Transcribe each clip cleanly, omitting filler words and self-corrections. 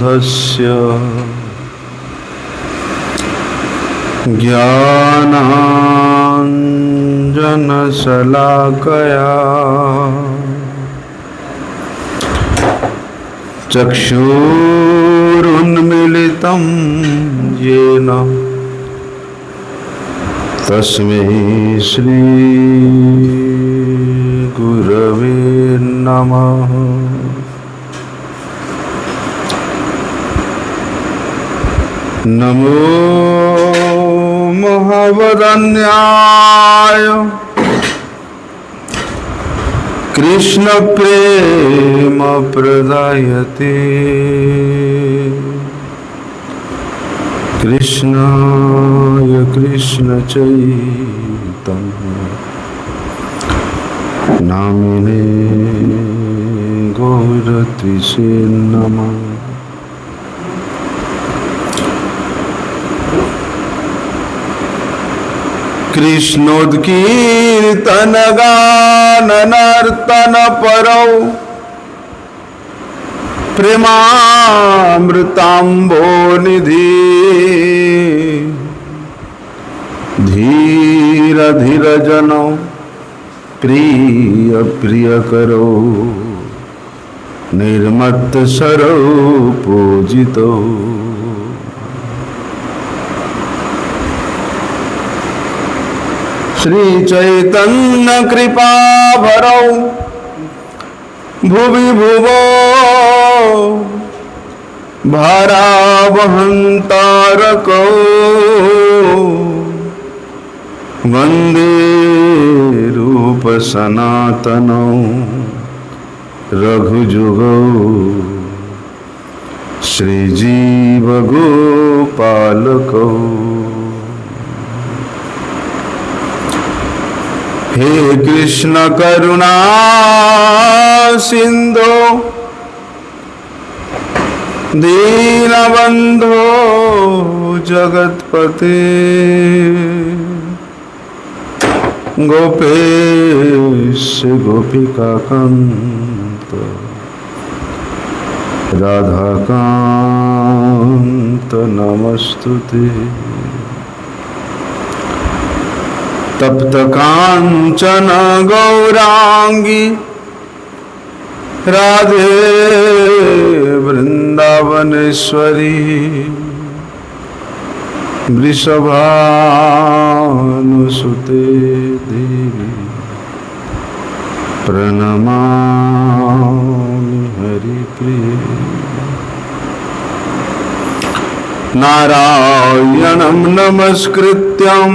बुद्धस्य ज्ञानाञ्जनशलाकया चक्षुरुन्मीलितं येन तस्मै श्री गुरवे नमः। नमो महावदन्याय कृष्ण प्रेम प्रदायते कृष्णाय कृष्ण चैतन्य नामिने गौरत्रिसे नमः। कृष्णोत्कीर्तन गान नर्तन परौ प्रेमामृतांबो निधि धीर धीर जनो प्रिय प्रिय करो निर्मत्त सरो पूजितो। श्री चैतन्य कृपा भरौ भुवि भुवो भारा वहंतारको वंदे रूप सनातनो रघुजुगो श्रीजीव गोपालको। हे कृष्ण करुणा सिंधु दीनबंधो जगतपते गोपेश गोपिकाकांत राधाकांत नमस्तुते। तप्त कांचन गौरांगी राधे वृंदावनेश्वरी वृषभानुसुते देवी प्रणमामि हरिप्रिये। नारायणं नमस्कृत्यं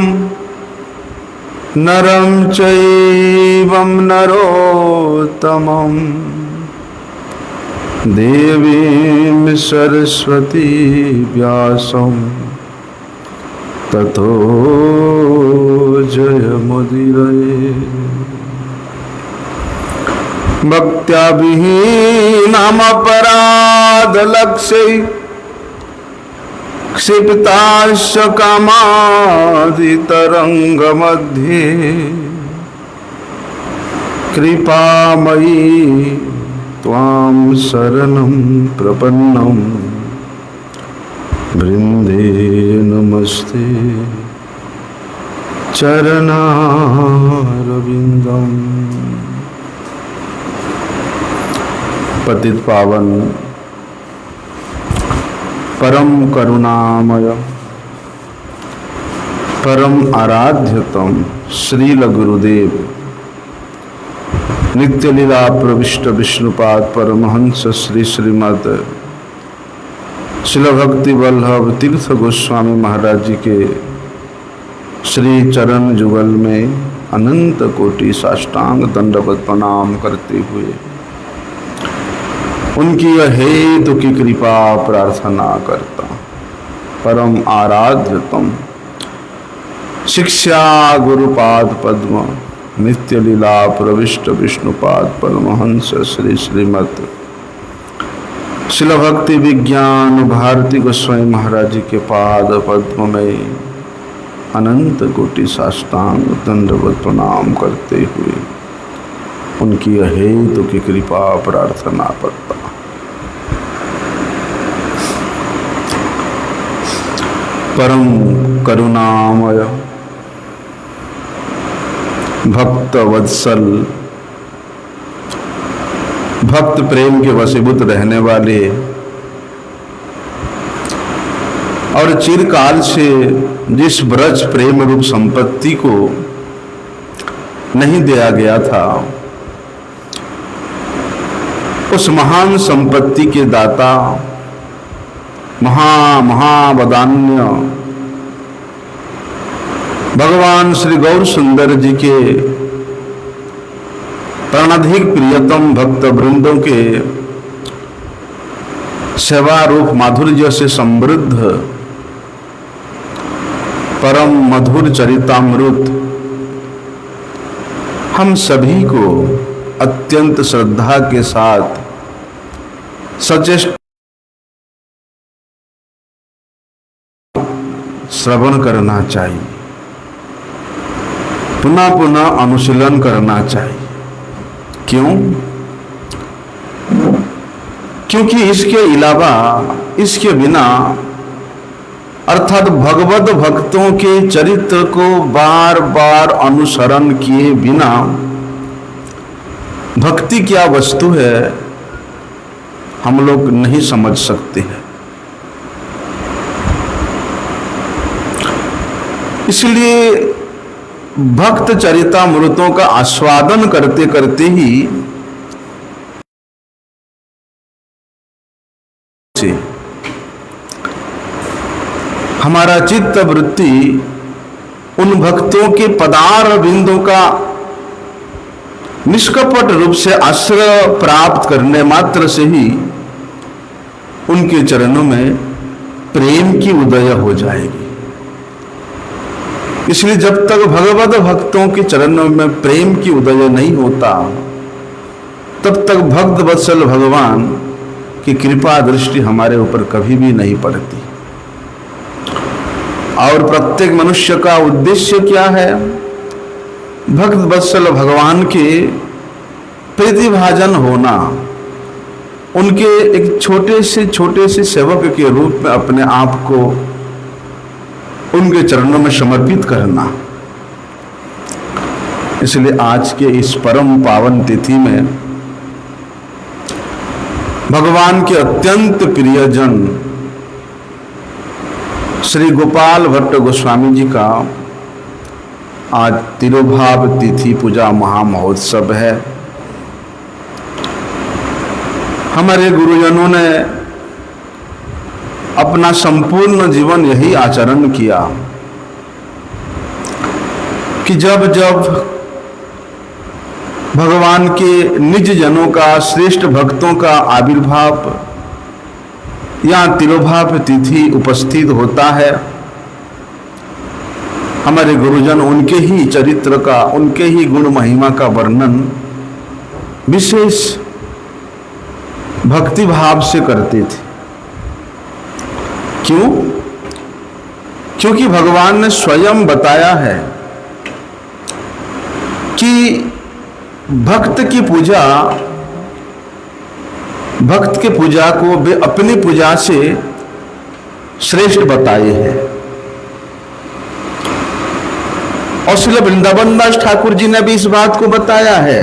नरं चैवं नरोत्तमं देवीं सरस्वती व्यासं ततो जयमुदीरये। भक्त्या विहीनमपराधलक्ष्यै क्षिप्ताश्च कामादितरङ्गमध्ये कृपामयी त्वां शरणं प्रपन्नं वृन्दे नमस्ते चरणारविन्दम्। पतित पावन परम करुणामय परम आराध्यतम श्रील गुरुदेव नित्य लीला प्रविष्ट विष्णुपाद परमहंस श्री श्रीमद शिल भक्ति वल्लभ तीर्थ गोस्वामी महाराज जी के श्री चरण जुगल में अनंत कोटि साष्टांग दंडवत प्रणाम करते हुए उनकी हेतु की कृपा प्रार्थना करता। परम आराध्यतम शिक्षा गुरुपाद पद्म नित्य लीला प्रविष्ट विष्णुपाद परमहंस श्री श्रीमद शिल भक्ति विज्ञान भारती गोस्वामी महाराज जी के पाद पद्म में अनंत कोटि साष्टांग दंडवत प्रणाम करते हुए उनकी हेतु की कृपा प्रार्थना करता। परम करुणामय भक्त वत्सल भक्त प्रेम के वशीभूत रहने वाले और चिरकाल से जिस ब्रज प्रेम रूप संपत्ति को नहीं दिया गया था, उस महान संपत्ति के दाता महावदान्य भगवान श्री गौर सुंदर जी के प्राणाधिक प्रियतम भक्त वृंदों के सेवा रूप माधुर्य से समृद्ध परम मधुर चरितामृत हम सभी को अत्यंत श्रद्धा के साथ सचेष्ट श्रवण करना चाहिए, पुनः पुनः अनुशीलन करना चाहिए। क्यों? क्योंकि इसके अलावा, इसके बिना अर्थात भगवत भक्तों के चरित्र को बार बार अनुसरण किए बिना भक्ति क्या वस्तु है हम लोग नहीं समझ सकते हैं। इसलिए भक्त चरितामृतों का आस्वादन करते करते ही हमारा चित्त वृत्ति उन भक्तों के पदार बिंदों का निष्कपट रूप से आश्रय प्राप्त करने मात्र से ही उनके चरणों में प्रेम की उदय हो जाएगी। इसलिए जब तक भगवत भक्तों के चरणों में प्रेम की उदय नहीं होता, तब तक भक्त वत्सल भगवान की कृपा दृष्टि हमारे ऊपर कभी भी नहीं पड़ती। और प्रत्येक मनुष्य का उद्देश्य क्या है? भक्त वत्सल भगवान के प्रीतिभाजन होना, उनके एक छोटे से सेवक के रूप में अपने आप को उनके चरणों में समर्पित करना। इसलिए आज के इस परम पावन तिथि में भगवान के अत्यंत प्रियजन श्री गोपाल भट्ट गोस्वामी जी का आज तिरुभाव तिथि पूजा महामहोत्सव है। हमारे गुरुजनों ने अपना संपूर्ण जीवन यही आचरण किया कि जब जब भगवान के निज जनों का, श्रेष्ठ भक्तों का आविर्भाव या तिरुभाव तिथि उपस्थित होता है, हमारे गुरुजन उनके ही चरित्र का, उनके ही गुण महिमा का वर्णन विशेष भक्ति भाव से करते थे। क्यों? क्योंकि भगवान ने स्वयं बताया है कि भक्त की पूजा, भक्त के पूजा को वे अपनी पूजा से श्रेष्ठ बताए हैं। और श्री वृंदावन दास ठाकुर जी ने भी इस बात को बताया है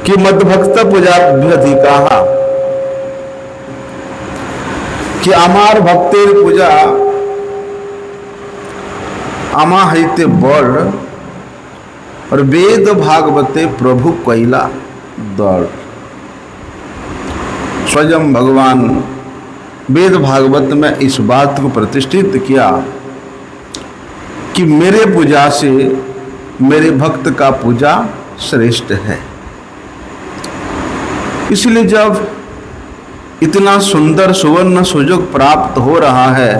कि मद भक्त पूजाभ्यधिकाः, कि आमार भक्तेर पूजा आमा हईते बड़ और वेद भागवते प्रभु कैला दौड़। स्वयं भगवान वेद भागवत में इस बात को प्रतिष्ठित किया कि मेरे पूजा से मेरे भक्त का पूजा श्रेष्ठ है। इसलिए जब इतना सुंदर सुवर्ण सुयोग प्राप्त हो रहा है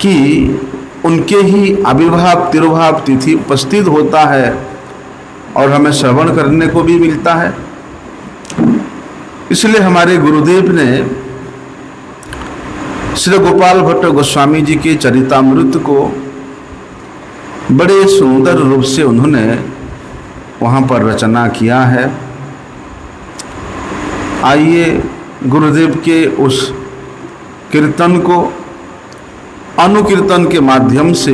कि उनके ही आविर्भाव तिरुभाव तिथि उपस्थित होता है और हमें श्रवण करने को भी मिलता है, इसलिए हमारे गुरुदेव ने श्री गोपाल भट्ट गोस्वामी जी के चरितामृत को बड़े सुंदर रूप से उन्होंने वहाँ पर रचना किया है। आइए गुरुदेव के उस कीर्तन को अनुकीर्तन के माध्यम से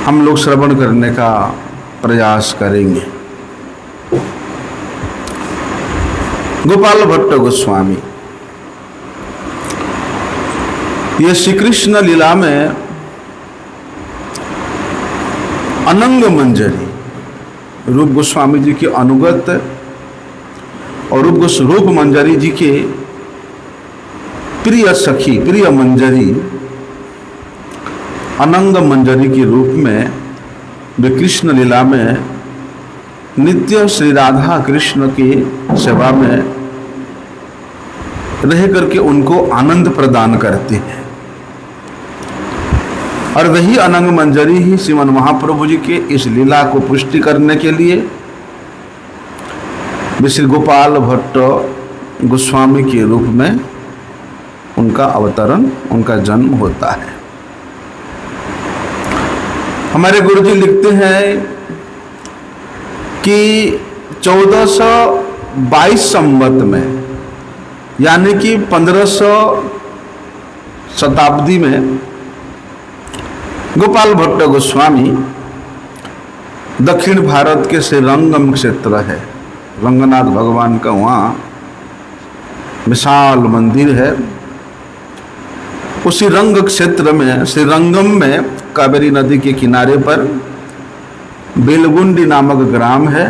हम लोग श्रवण करने का प्रयास करेंगे। गोपाल भट्ट गोस्वामी, ये श्री कृष्ण लीला में अनंग मंजरी, रूप गोस्वामी जी के अनुगत और रूप मंजरी जी के प्रिय सखी, प्रिय मंजरी, अनंग मंजरी के रूप में वे कृष्ण लीला में नित्य श्री राधा कृष्ण की सेवा में रह करके उनको आनंद प्रदान करते हैं। और वही अनंग मंजरी ही श्रीमन महाप्रभु जी के इस लीला को पुष्टि करने के लिए श्री गोपाल भट्ट गोस्वामी के रूप में उनका अवतरण, उनका जन्म होता है। हमारे गुरु जी लिखते हैं कि 1422 संवत में, यानी कि 1500 शताब्दी में गोपाल भट्ट गोस्वामी दक्षिण भारत के श्री रंगम क्षेत्र है, रंगनाथ भगवान का वहाँ विशाल मंदिर है, उसी रंग क्षेत्र में श्री रंगम में कावेरी नदी के किनारे पर बेलगुंडी नामक ग्राम है,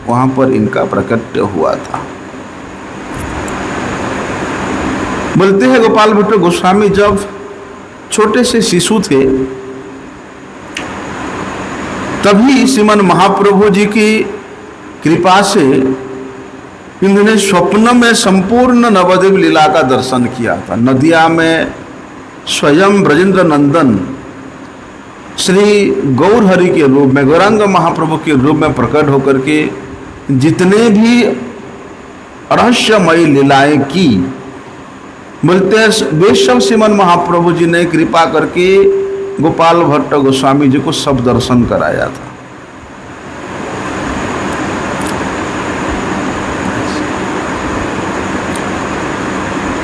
वहाँ पर इनका प्रकट हुआ था। बोलते हैं गोपाल भट्ट गोस्वामी जब छोटे से शिशु थे तभी श्रीमन महाप्रभु जी की कृपा से इन्होंने स्वप्न में संपूर्ण नवद्वीप लीला का दर्शन किया था। नदिया में स्वयं ब्रजेंद्र नंदन श्री गौर हरि के रूप में, गौरांग महाप्रभु के रूप में प्रकट होकर के जितने भी रहस्यमयी लीलाएं की, बोलते हैं वे सब श्रीमन महाप्रभु जी ने कृपा करके गोपाल भट्ट गोस्वामी जी को सब दर्शन कराया था।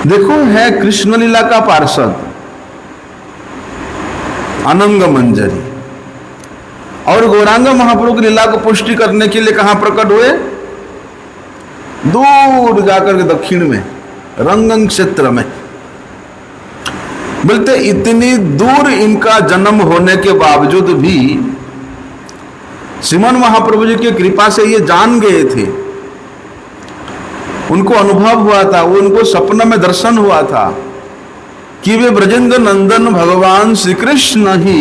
देखो, है कृष्ण लीला का पार्षद अनंग मंजरी, और गौरांग महाप्रभु की लीला को पुष्टि करने के लिए कहां प्रकट हुए? दूर जाकर के दक्षिण में रंगम क्षेत्र में। बोलते इतनी दूर इनका जन्म होने के बावजूद भी श्रीमन महाप्रभु जी की कृपा से ये जान गए थे, उनको अनुभव हुआ था, वो उनको सपने में दर्शन हुआ था कि वे ब्रजेंद्र नंदन भगवान श्री कृष्ण ही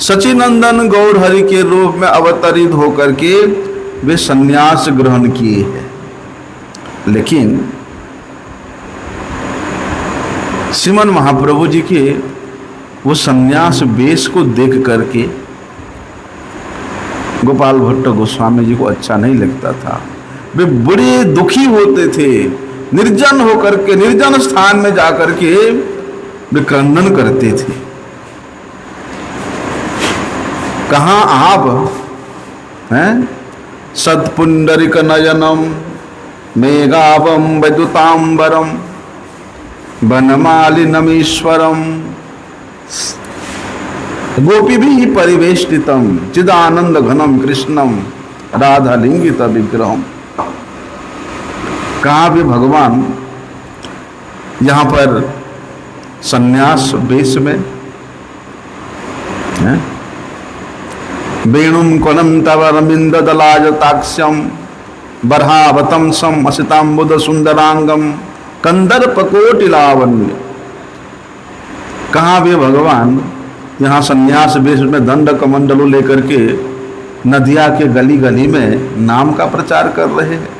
सचिनंदन गौर हरि के रूप में अवतरित होकर के वे संन्यास ग्रहण किए हैं। लेकिन श्रीमन महाप्रभु जी के वो संन्यास वेश को देख करके गोपाल भट्ट गोस्वामी जी को अच्छा नहीं लगता था। वे बड़े दुखी होते थे, निर्जन होकर के, निर्जन स्थान में जाकर के वे क्रंदन करते थे। कहाँ आप हैं? सत्पुंडरिक नयनम मेघावम वैदुतांबरम वनमालिनमीश्वरम गोपी भी परिवेष्टितम चिदानंद घनम कृष्णम राधालिंगित विग्रहम। कहाँ भी भगवान यहाँ पर संन्यास वेश में वेणुम कोलम तव रमिंद दलाज ताक्ष्यम बरहावतम सम असितांबुद सुंदरांगम कंदर्प कोटि लावण्य। कहाँ भी भगवान यहाँ संन्यास वेश में दंड कमंडलों लेकर के नदिया के गली गली में नाम का प्रचार कर रहे हैं।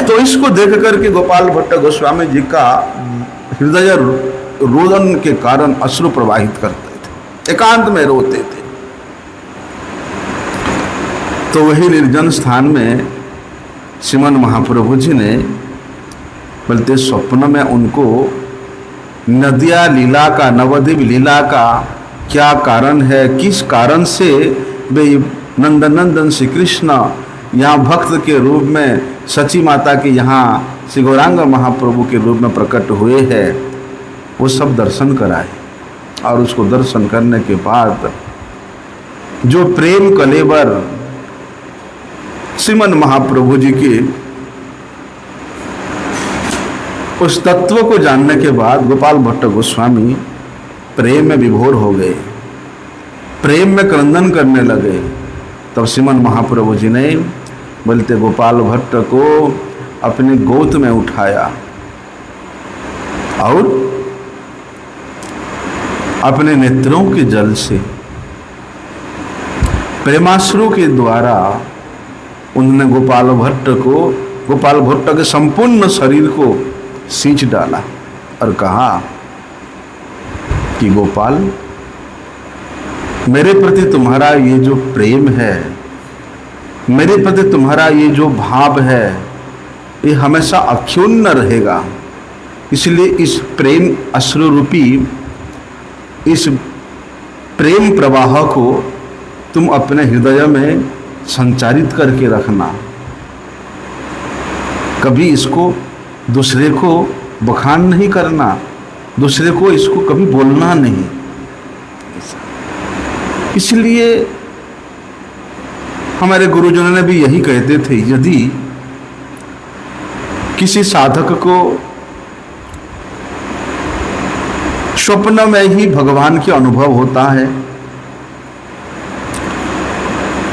तो इसको देख करके गोपाल भट्ट गोस्वामी जी का हृदय रोदन के कारण अश्रु प्रवाहित करते थे, एकांत में रोते थे। तो वही निर्जन स्थान में श्रीमन महाप्रभु जी ने बोलते स्वप्न में उनको नदिया लीला का, नवद्वीप लीला का क्या कारण है, किस कारण से वे नंदनंदन श्री कृष्ण यहाँ भक्त के रूप में सची माता के यहाँ श्री गौरांग महाप्रभु के रूप में प्रकट हुए हैं, वो सब दर्शन कराए। और उसको दर्शन करने के बाद जो प्रेम कलेवर श्रीमन महाप्रभु जी के उस तत्व को जानने के बाद गोपाल भट्ट गोस्वामी प्रेम में विभोर हो गए, प्रेम में क्रंदन करने लगे। तब श्रीमन महाप्रभु जी ने बोलते गोपाल भट्ट को अपने गोद में उठाया और अपने नेत्रों के जल से प्रेमाश्रु के द्वारा उन्होंने गोपाल भट्ट के संपूर्ण शरीर को सींच डाला और कहा कि गोपाल, मेरे प्रति तुम्हारा ये जो प्रेम है, मेरे प्रति तुम्हारा ये जो भाव है, ये हमेशा अक्षुण्ण रहेगा। इसलिए इस प्रेम अश्रु रूपी इस प्रेम प्रवाह को तुम अपने हृदय में संचारित करके रखना। कभी इसको दूसरे को बखान नहीं करना, दूसरे को इसको कभी बोलना नहीं। इसलिए हमारे गुरुजनों ने भी यही कहते थे, यदि किसी साधक को स्वप्न में ही भगवान के अनुभव होता है,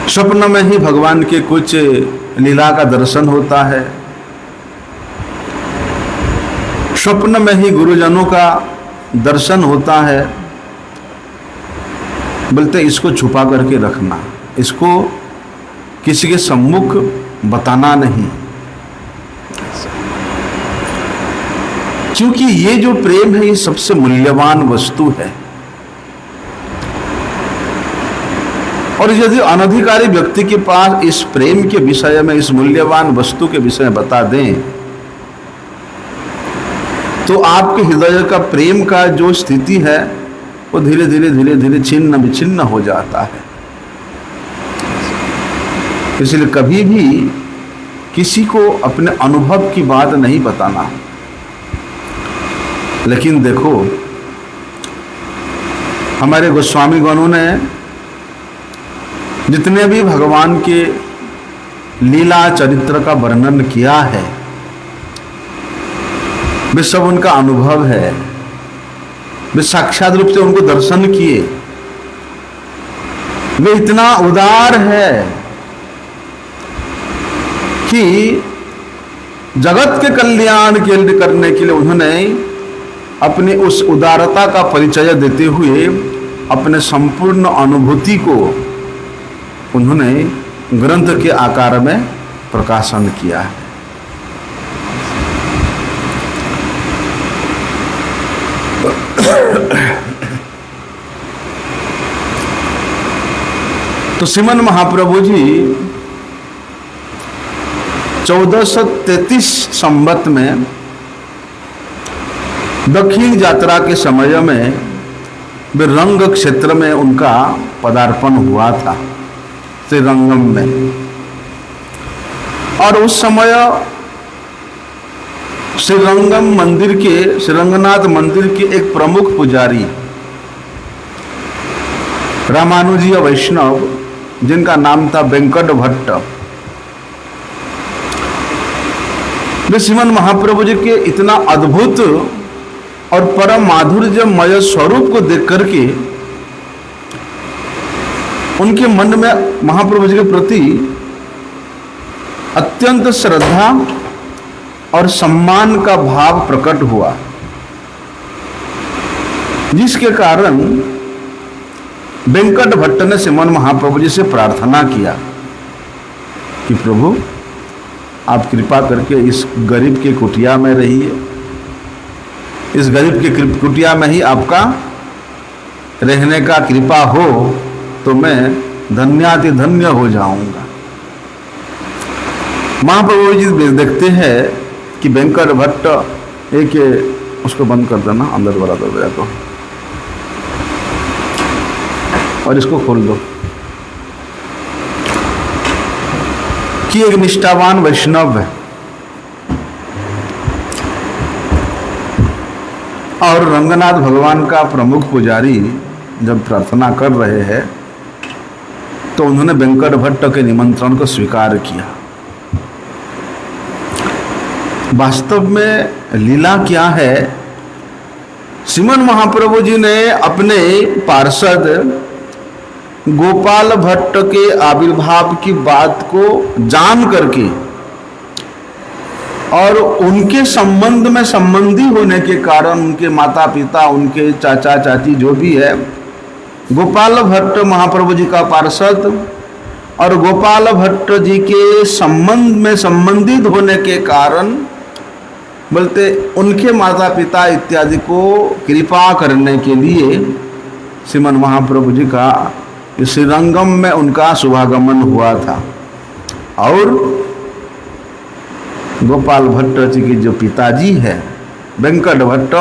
स्वप्न में ही भगवान के कुछ लीला का दर्शन होता है, स्वप्न में ही गुरुजनों का दर्शन होता है, बोलते इसको छुपा करके रखना, इसको किसी के सम्मुख बताना नहीं। क्योंकि ये जो प्रेम है ये सबसे मूल्यवान वस्तु है। और यदि अनधिकारी व्यक्ति के पास इस प्रेम के विषय में, इस मूल्यवान वस्तु के विषय में बता दें तो आपके हृदय का प्रेम का जो स्थिति है वो धीरे धीरे छिन्न विछिन्न हो जाता है। इसलिए कभी भी किसी को अपने अनुभव की बात नहीं बताना। लेकिन देखो, हमारे गोस्वामी गणों ने जितने भी भगवान के लीला चरित्र का वर्णन किया है वे सब उनका अनुभव है, वे साक्षात रूप से उनको दर्शन किए। वे इतना उदार है कि जगत के कल्याण के करने के लिए उन्होंने अपने उस उदारता का परिचय देते हुए अपने संपूर्ण अनुभूति को उन्होंने ग्रंथ के आकार में प्रकाशन किया है। तो श्रीमन महाप्रभु जी 1433 संवत में दक्षिण यात्रा के समय में वे रंग क्षेत्र में उनका पदार्पण हुआ था, श्रीरंगम में। और उस समय श्रीरंगम मंदिर के, श्रीरंगनाथ मंदिर के एक प्रमुख पुजारी रामानुजीय वैष्णव, जिनका नाम था वेंकट भट्ट, वे श्रीमन महाप्रभु जी के इतना अद्भुत और परम माधुर्यमय स्वरूप को देख करके उनके मन में महाप्रभु जी के प्रति अत्यंत श्रद्धा और सम्मान का भाव प्रकट हुआ, जिसके कारण वेंकट भट्ट ने श्रीमन महाप्रभु जी से प्रार्थना किया कि प्रभु आप कृपा करके इस गरीब की कुटिया में रहिए, इस गरीब की कुटिया में ही आपका रहने का कृपा हो तो मैं धन्याति धन्य हो जाऊंगा। महाप्रभु जी देखते हैं कि वेंकट भट्ट एक, उसको बंद कर देना अंदर वाला दरवाजा को, और इसको खोल दो, कि एक निष्ठावान वैष्णव है। और रंगनाथ भगवान का प्रमुख पुजारी जब प्रार्थना कर रहे हैं तो उन्होंने वेंकट भट्ट के निमंत्रण को स्वीकार किया। वास्तव में लीला क्या है, श्रीमन महाप्रभु जी ने अपने पार्षद गोपाल भट्ट के आविर्भाव की बात को जान करके और उनके संबंध में संबंधी होने के कारण उनके माता पिता, उनके चाचा चाची जो भी है, गोपाल भट्ट महाप्रभु जी का पार्षद और गोपाल भट्ट जी के संबंध में संबंधित होने के कारण बोलते उनके माता पिता इत्यादि को कृपा करने के लिए श्रीमन महाप्रभु जी का श्रीरंगम में उनका शुभागमन हुआ था। और गोपाल भट्ट जी के जो पिताजी है वेंकट भट्ट,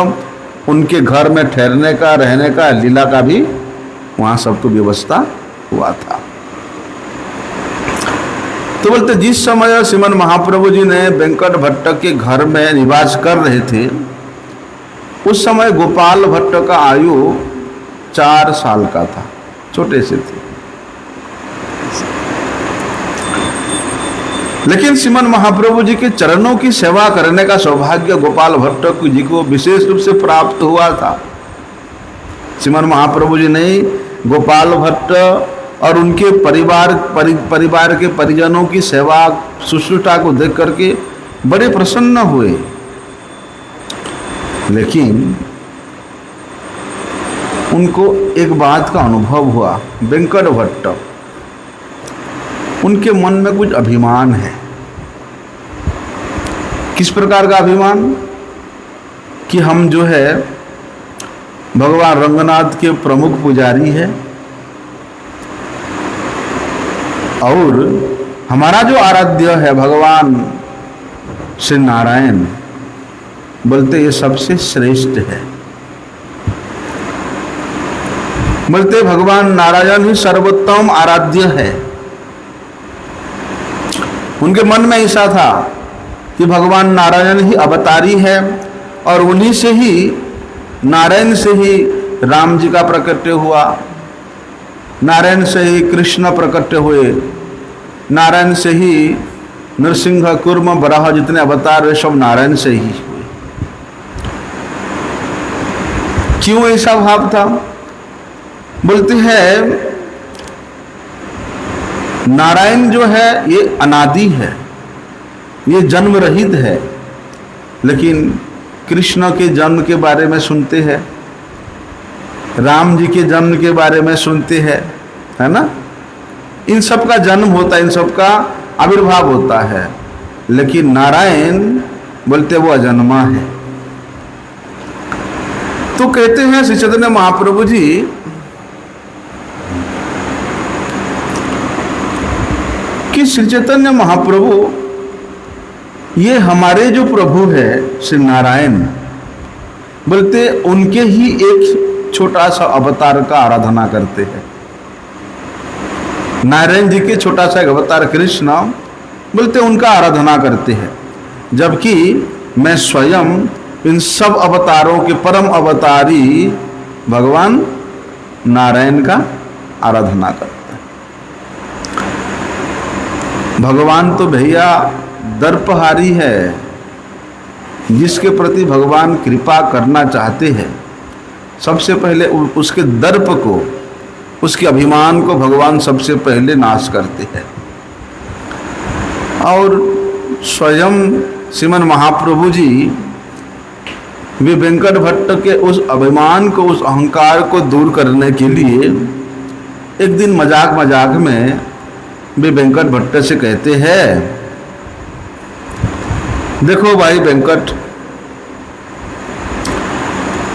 उनके घर में ठहरने का, रहने का, लीला का भी वहाँ सबको व्यवस्था हुआ था। तो बोलते जिस समय श्रीमन महाप्रभु जी ने वेंकट भट्ट के घर में निवास कर रहे थे उस समय गोपाल भट्ट का आयु 4 साल का था, छोटे से थे। लेकिन श्रीमन महाप्रभु जी के चरणों की सेवा करने का सौभाग्य गोपाल भट्ट जी को विशेष रूप से प्राप्त हुआ था। श्रीमन महाप्रभु जी ने गोपाल भट्ट और उनके परिवार के परिजनों की सेवा शुश्रूषा को देख करके बड़े प्रसन्न हुए। लेकिन उनको एक बात का अनुभव हुआ, वेंकट भट्ट उनके मन में कुछ अभिमान है। किस प्रकार का अभिमान कि हम जो है भगवान रंगनाथ के प्रमुख पुजारी है और हमारा जो आराध्य है भगवान श्री नारायण, बोलते ये सबसे श्रेष्ठ है। बोलते भगवान नारायण ही सर्वोत्तम आराध्य है। उनके मन में ऐसा था कि भगवान नारायण ही अवतारी है और उन्हीं से ही, नारायण से ही राम जी का प्रकट हुआ, नारायण से ही कृष्ण प्रकट हुए, नारायण से ही नरसिंह कूर्म बराह जितने अवतार वे सब नारायण से ही हुए। क्यों ऐसा भाव था? बोलते हैं नारायण जो है ये अनादि है, ये जन्म रहित है। लेकिन कृष्ण के जन्म के बारे में सुनते हैं, राम जी के जन्म के बारे में सुनते हैं, है ना। इन सब का जन्म होता है, इन सब का आविर्भाव होता है। लेकिन नारायण बोलते वो अजन्मा है। तो कहते हैं श्री चैतन्य महाप्रभु जी कि श्री चैतन्य महाप्रभु ये हमारे जो प्रभु है श्री नारायण, बोलते उनके ही एक छोटा सा अवतार का आराधना करते हैं। नारायण जी के छोटा सा एक अवतार कृष्ण, बोलते उनका आराधना करते हैं। जबकि मैं स्वयं इन सब अवतारों के परम अवतारी भगवान नारायण का आराधना करते हैं। भगवान तो भैया दर्पहारी है, जिसके प्रति भगवान कृपा करना चाहते हैं सबसे पहले उसके दर्प को, उसके अभिमान को भगवान सबसे पहले नाश करते हैं। और स्वयं श्रीमन महाप्रभु जी वे वेंकट भट्ट के उस अभिमान को, उस अहंकार को दूर करने के लिए एक दिन मजाक मजाक में वे वेंकट भट्ट से कहते हैं, देखो भाई वेंकट,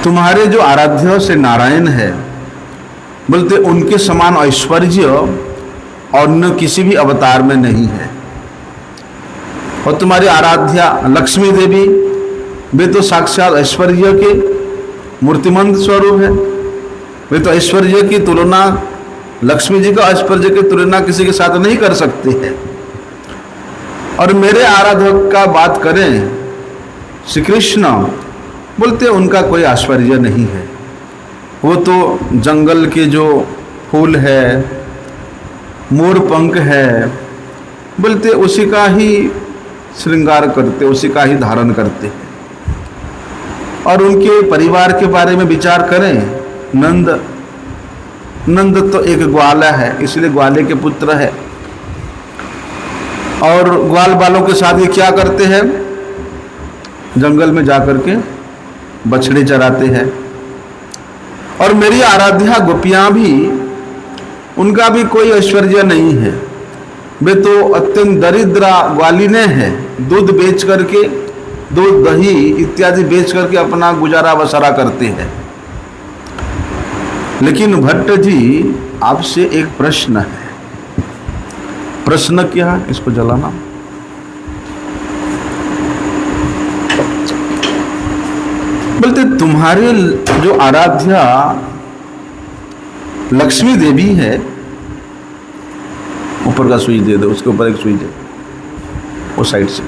तुम्हारे जो आराध्य से नारायण है, बोलते उनके समान ऐश्वर्य और न किसी भी अवतार में नहीं है। और तुम्हारी आराध्या लक्ष्मी देवी, वे तो साक्षात ऐश्वर्य के मूर्तिमंत स्वरूप है। वे तो ऐश्वर्य की तुलना, लक्ष्मी जी का ऐश्वर्य की तुलना किसी के साथ नहीं कर सकती है। और मेरे आराधक का बात करें श्री कृष्ण, बोलते उनका कोई ऐश्वर्य नहीं है, वो तो जंगल के जो फूल है, मोर पंख है, बोलते उसी का ही श्रृंगार करते, उसी का ही धारण करते हैं। और उनके परिवार के बारे में विचार करें, नंद तो एक ग्वाला है, इसलिए ग्वाले के पुत्र है। और ग्वाल बालों के साथ ये क्या करते हैं, जंगल में जाकर के बछड़े चराते हैं। और मेरी आराध्या गोपियां भी, उनका भी कोई ऐश्वर्य नहीं है, वे तो अत्यंत दरिद्रा ग्वालिने हैं। दूध बेच करके, दूध दही इत्यादि बेच करके अपना गुजारा बसरा करते हैं। लेकिन भट्ट जी आपसे एक प्रश्न है। प्रश्न क्या है? इसको जलाना। बोलते तुम्हारे जो आराध्या लक्ष्मी देवी है, ऊपर का स्विच दे दो, उसके ऊपर एक स्विच है, वो साइड से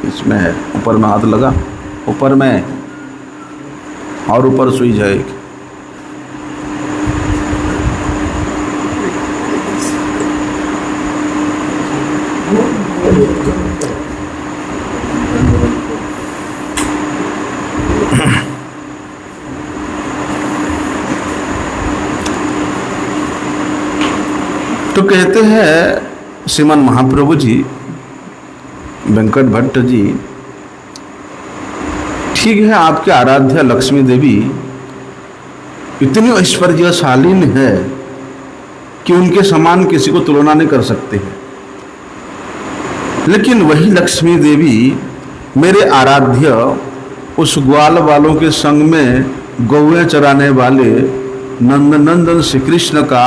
इसमें है, ऊपर में हाथ लगा, ऊपर में, और ऊपर स्विच है एक। तो कहते हैं श्रीमान महाप्रभु जी, वेंकट भट्ट जी, ठीक है आपके आराध्या लक्ष्मी देवी इतनी ऐश्वर्यशालीन है कि उनके समान किसी को तुलना नहीं कर सकते हैं। लेकिन वही लक्ष्मी देवी मेरे आराध्य उस ग्वाल वालों के संग में गौएं चराने वाले नंदनंदन श्री कृष्ण का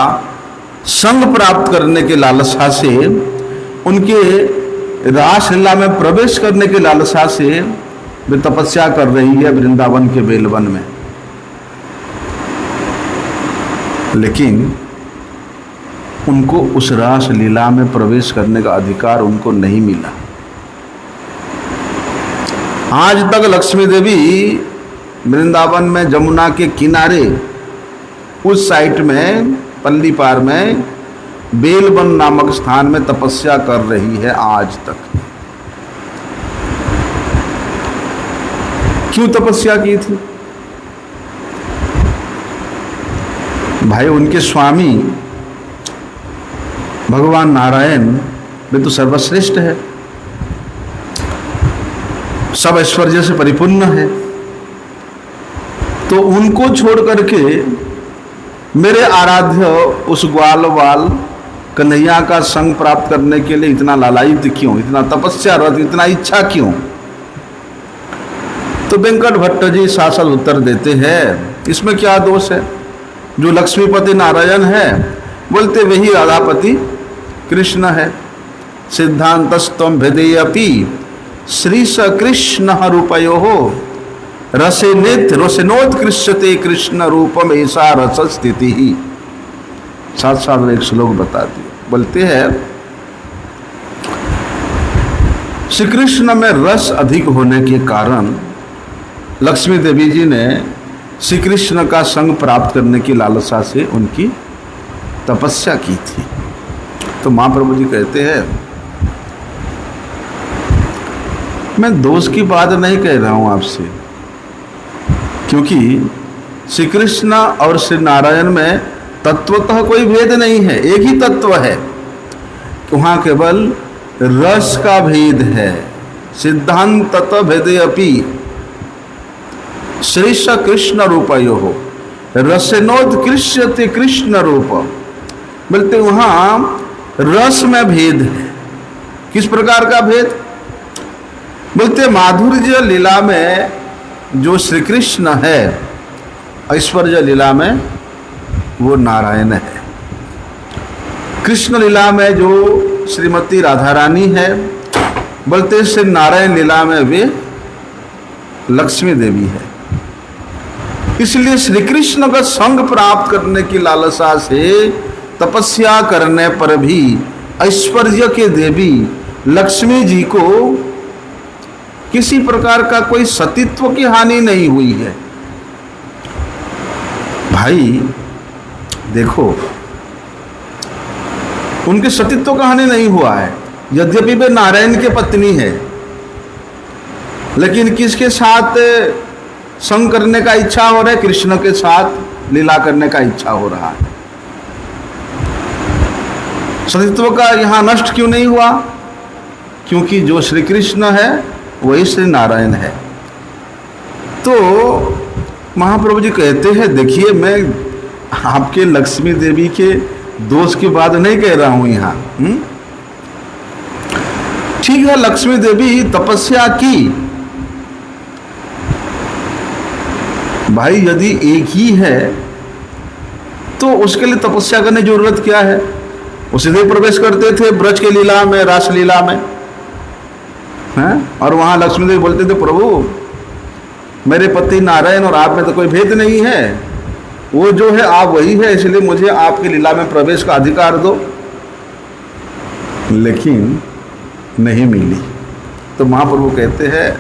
संग प्राप्त करने के लालसा से, उनके रासलीला में प्रवेश करने के लालसा से वे तपस्या कर रही है वृंदावन के बेलवन में। लेकिन उनको उस रासलीला में प्रवेश करने का अधिकार उनको नहीं मिला। आज तक लक्ष्मी देवी वृंदावन में जमुना के किनारे उस साइट में, पल्ली पार में बेलवन नामक स्थान में तपस्या कर रही है आज तक। क्यों तपस्या की थी? भाई उनके स्वामी भगवान नारायण वे तो सर्वश्रेष्ठ है, सब ऐश्वर्य से परिपूर्ण है। तो उनको छोड़ करके मेरे आराध्य उस ग्वाल वाल कन्हैया का संग प्राप्त करने के लिए इतना लालायित क्यों, इतना तपस्यारत, इतना इच्छा क्यों? तो वेंकट भट्ट जी शासन उत्तर देते हैं, इसमें क्या दोष है? जो लक्ष्मीपति नारायण है, बोलते वही राधापति कृष्ण है। सिद्धांतस्तम भेदेयपि श्री स कृष्ण रूपयो रसेनोत्कृष्यते कृष्ण रूपम ऐसा रस स्थिति ही। साथ साथ एक श्लोक बता दिए, बोलते हैं श्री कृष्ण में रस अधिक होने के कारण लक्ष्मी देवी जी ने श्री कृष्ण का संग प्राप्त करने की लालसा से उनकी तपस्या की थी। तो महाप्रभु जी कहते हैं, मैं दोष की बात नहीं कह रहा हूं आपसे, क्योंकि श्री कृष्ण और श्री नारायण में तत्वतः कोई भेद नहीं है, एक ही तत्व है। वहां केवल रस का भेद है। सिद्धांत भेदेयपि श्री स कृष्ण रूपयो रसेनोत्कृष्यते कृष्ण रूप। बोलते वहां रस में भेद है। किस प्रकार का भेद? बोलते माधुर्य लीला में जो श्री कृष्ण है, ऐश्वर्य लीला में वो नारायण है। कृष्ण लीला में जो श्रीमती राधा रानी है, बोलते श्री नारायण लीला में वे लक्ष्मी देवी है। इसलिए श्री कृष्ण का संग प्राप्त करने की लालसा से तपस्या करने पर भी ऐश्वर्य के देवी लक्ष्मी जी को किसी प्रकार का कोई सतीत्व की हानि नहीं हुई है। भाई देखो, उनके सतीत्व का हानि नहीं हुआ है। यद्यपि वे नारायण की पत्नी है, लेकिन किसके साथ संग करने का इच्छा हो रहा है? कृष्ण के साथ लीला करने का इच्छा हो रहा है। सतीत्व का यहां नष्ट क्यों नहीं हुआ? क्योंकि जो श्री कृष्ण है वही श्री नारायण है। तो महाप्रभु जी कहते हैं, देखिए मैं आपके लक्ष्मी देवी के दोष की बात नहीं कह रहा हूं यहां। ठीक है, लक्ष्मी देवी तपस्या की, भाई यदि एक ही है तो उसके लिए तपस्या करने की जरूरत क्या है? वो सीधे प्रवेश करते थे ब्रज के लीला में, रास लीला में, हैं? और वहां लक्ष्मी देवी बोलते थे, प्रभु मेरे पति नारायण और आप में तो कोई भेद नहीं है, वो जो है आप वही है, इसलिए मुझे आपकी लीला में प्रवेश का अधिकार दो। लेकिन नहीं मिली। तो महाप्रभु कहते हैं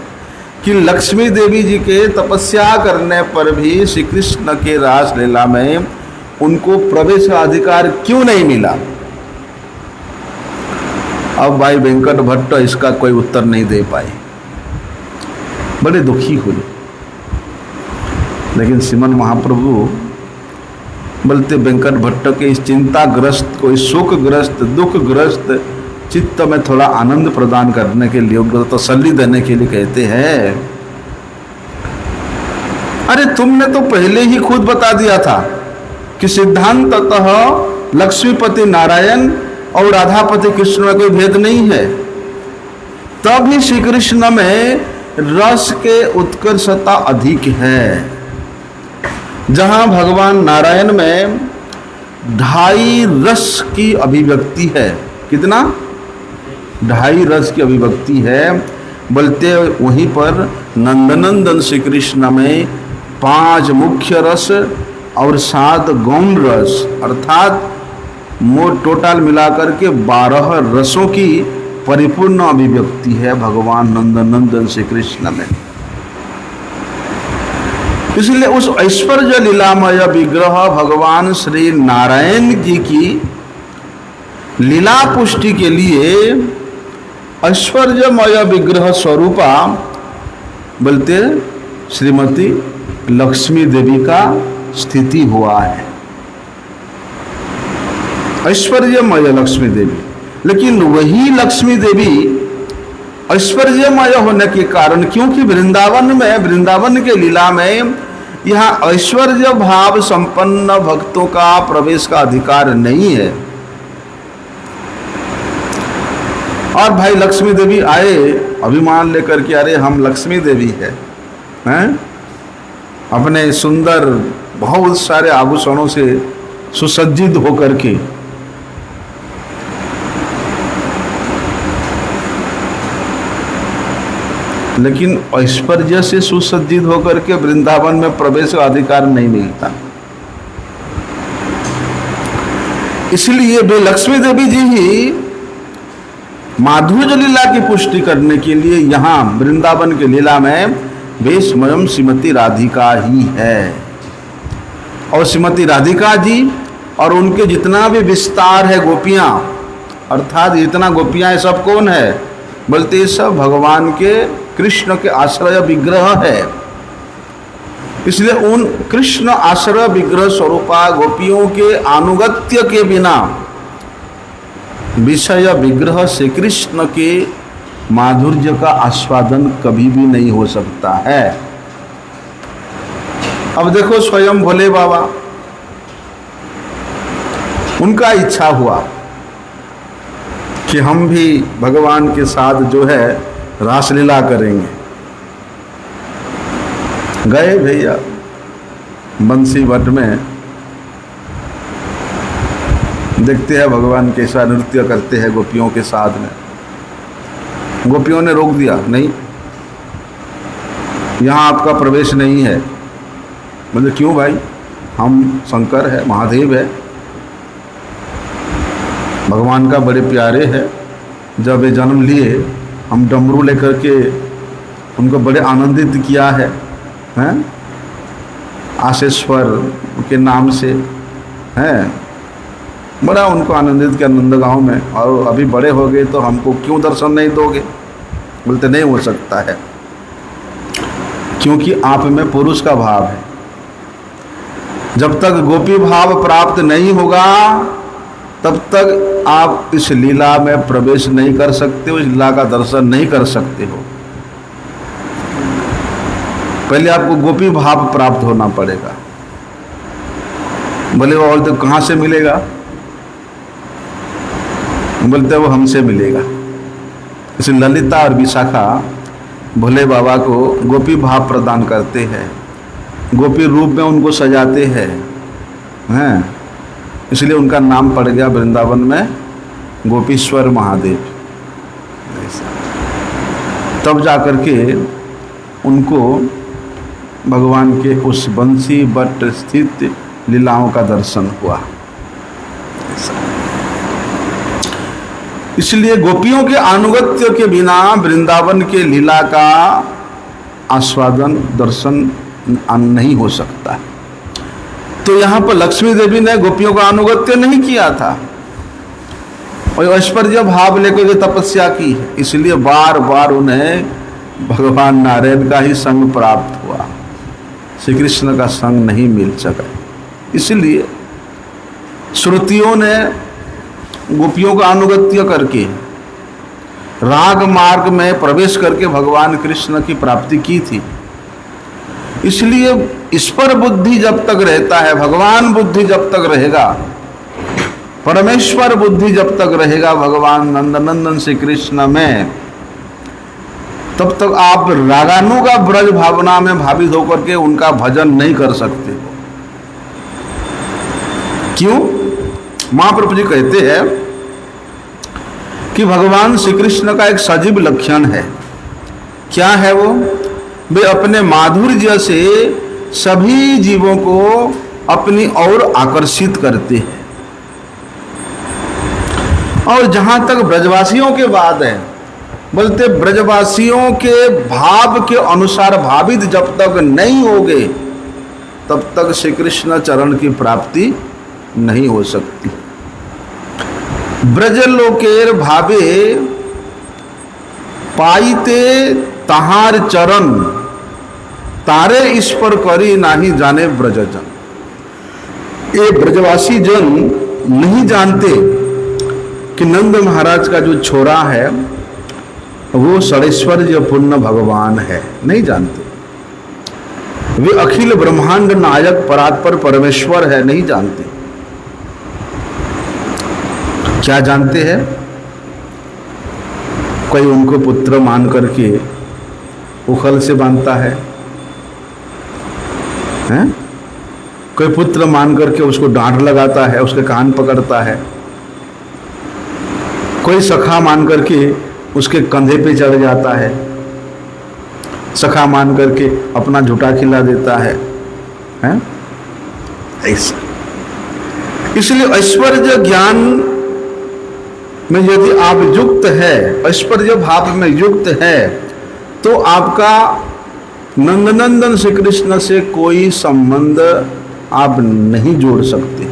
कि लक्ष्मी देवी जी के तपस्या करने पर भी श्री कृष्ण के रास लीला में उनको प्रवेश का अधिकार क्यों नहीं मिला? अब भाई वेंकट भट्ट इसका कोई उत्तर नहीं दे पाए, बड़े दुखी हुए। लेकिन श्रीमन महाप्रभु बोलते, वेंकट भट्ट के इस चिंताग्रस्त को, इस शोकग्रस्त दुखग्रस्त चित्त में थोड़ा आनंद प्रदान करने के लिए, उनको तसल्ली देने के लिए कहते हैं, अरे तुमने तो पहले ही खुद बता दिया था कि सिद्धांततः लक्ष्मीपति नारायण और राधापति कृष्ण में कोई भेद नहीं है। तभी श्री कृष्ण में रस के उत्कर्षता अधिक है। जहां भगवान नारायण में 2.5 रस की अभिव्यक्ति है। कितना? 2.5 रस की अभिव्यक्ति है। बोलते वहीं पर नंदनंदन श्री कृष्ण में 5 मुख्य रस और 7 गौण रस, अर्थात मोट टोटल मिलाकर के 12 रसों की परिपूर्ण अभिव्यक्ति है भगवान नंदनंदन श्री कृष्ण में। इसलिए उस ऐश्वर्य लीलामय विग्रह भगवान श्री नारायण जी की लीला पुष्टि के लिए ऐश्वर्यमय विग्रह स्वरूपा बोलते श्रीमती लक्ष्मी देवी का स्थिति हुआ है। ऐश्वर्यमय लक्ष्मी देवी, लेकिन वही लक्ष्मी देवी ऐश्वर्यमय होने के कारण, क्योंकि वृंदावन के लीला में यहाँ ऐश्वर्य भाव संपन्न भक्तों का प्रवेश का अधिकार नहीं है। और भाई लक्ष्मी देवी आए अभिमान लेकर के, अरे हम लक्ष्मी देवी हैं, अपने सुंदर बहुत सारे आभूषणों से सुसज्जित होकर के, लेकिन ऐश्वर्य से सुसज्जित होकर के वृंदावन में प्रवेश का अधिकार नहीं मिलता। इसलिए वे लक्ष्मी देवी जी ही माधुर्य लीला की पुष्टि करने के लिए यहाँ वृंदावन के लीला में वे स्वयं श्रीमती राधिका ही है। और श्रीमती राधिका जी और उनके जितना भी विस्तार है गोपियां, अर्थात जितना गोपियां है सब कौन है? बोलते सब भगवान के कृष्ण के आश्रय विग्रह है। इसलिए उन कृष्ण आश्रय विग्रह स्वरूपा गोपियों के अनुगत्य के बिना विषय विग्रह से कृष्ण के माधुर्य का आस्वादन कभी भी नहीं हो सकता है। अब देखो स्वयं भोले बाबा, उनका इच्छा हुआ कि हम भी भगवान के साथ जो है रासलीला करेंगे। गए भैया बंसी भट्ट में, देखते हैं भगवान कैसा नृत्य करते हैं गोपियों के साथ में। गोपियों ने रोक दिया, नहीं यहाँ आपका प्रवेश नहीं है। मतलब क्यों भाई? हम शंकर है, महादेव है, भगवान का बड़े प्यारे है। जब वे जन्म लिए हम डमरू लेकर के उनको बड़े आनंदित किया है, हैं? आशेश्वर के नाम से, हैं? बड़ा उनको आनंदित किया नंदगांव में। और अभी बड़े हो गए तो हमको क्यों दर्शन नहीं दोगे? बोलते नहीं हो सकता है, क्योंकि आप में पुरुष का भाव है। जब तक गोपी भाव प्राप्त नहीं होगा तब तक आप इस लीला में प्रवेश नहीं कर सकते हो, इस लीला का दर्शन नहीं कर सकते हो। पहले आपको गोपी भाव प्राप्त होना पड़ेगा। बोले वो बोलते कहाँ से मिलेगा? बोलते वो हमसे मिलेगा। इस ललिता और विशाखा भोले बाबा को गोपी भाव प्रदान करते हैं, गोपी रूप में उनको सजाते हैं, इसलिए उनका नाम पड़ गया वृंदावन में गोपीश्वर महादेव। तब जाकर के उनको भगवान के उस बंसी बट स्थित लीलाओं का दर्शन हुआ। इसलिए गोपियों के अनुगत्य के बिना वृंदावन के लीला का आस्वादन दर्शन नहीं हो सकता। तो यहाँ पर लक्ष्मी देवी ने गोपियों का अनुगत्य नहीं किया था और ऐश्वर्य भाव लेकर के तपस्या की है, इसलिए बार बार उन्हें भगवान नारायण का ही संग प्राप्त हुआ, श्री कृष्ण का संग नहीं मिल सका। इसलिए श्रुतियों ने गोपियों का अनुगत्य करके राग मार्ग में प्रवेश करके भगवान कृष्ण की प्राप्ति की थी। इसलिए ईश्वर बुद्धि जब तक रहता है, भगवान बुद्धि जब तक रहेगा, परमेश्वर बुद्धि जब तक रहेगा भगवान नंदनंदन श्री कृष्ण में, तब तक आप रागानुगा ब्रज भावना में भावित होकर के उनका भजन नहीं कर सकते। क्यों? महाप्रभु जी कहते हैं कि भगवान श्री कृष्ण का एक सजीव लक्षण है। क्या है वो? वे अपने माधुर्य से सभी जीवों को अपनी ओर आकर्षित करते हैं। और जहां तक ब्रजवासियों के बात है, बोलते ब्रजवासियों के भाव के अनुसार भावित जब तक नहीं होगे तब तक श्री कृष्ण चरण की प्राप्ति नहीं हो सकती। ब्रजलोकेर भावे पाईते तहार चरण, तारे इस पर करी नाही जाने ब्रजजन। ये ब्रजवासी जन नहीं जानते कि नंद महाराज का जो छोरा है वो षड़ैश्वर्य पूर्ण भगवान है, नहीं जानते। वे अखिल ब्रह्मांड नायक परात्पर परमेश्वर है, नहीं जानते। क्या जानते हैं? कोई उनको पुत्र मान करके उखल से बांधता है, हैं? कोई पुत्र मान करके उसको डांट लगाता है, उसके कान पकड़ता है। कोई सखा मान करके उसके कंधे पे चढ़ जाता है, सखा मान करके अपना झूठा खिला देता है, हैं? ऐसा। इसलिए ऐश्वर्य ज्ञान में यदि आप युक्त है, ऐश्वर्य भाव में युक्त है, तो आपका नंदनंदन श्री कृष्ण से कोई संबंध आप नहीं जोड़ सकते।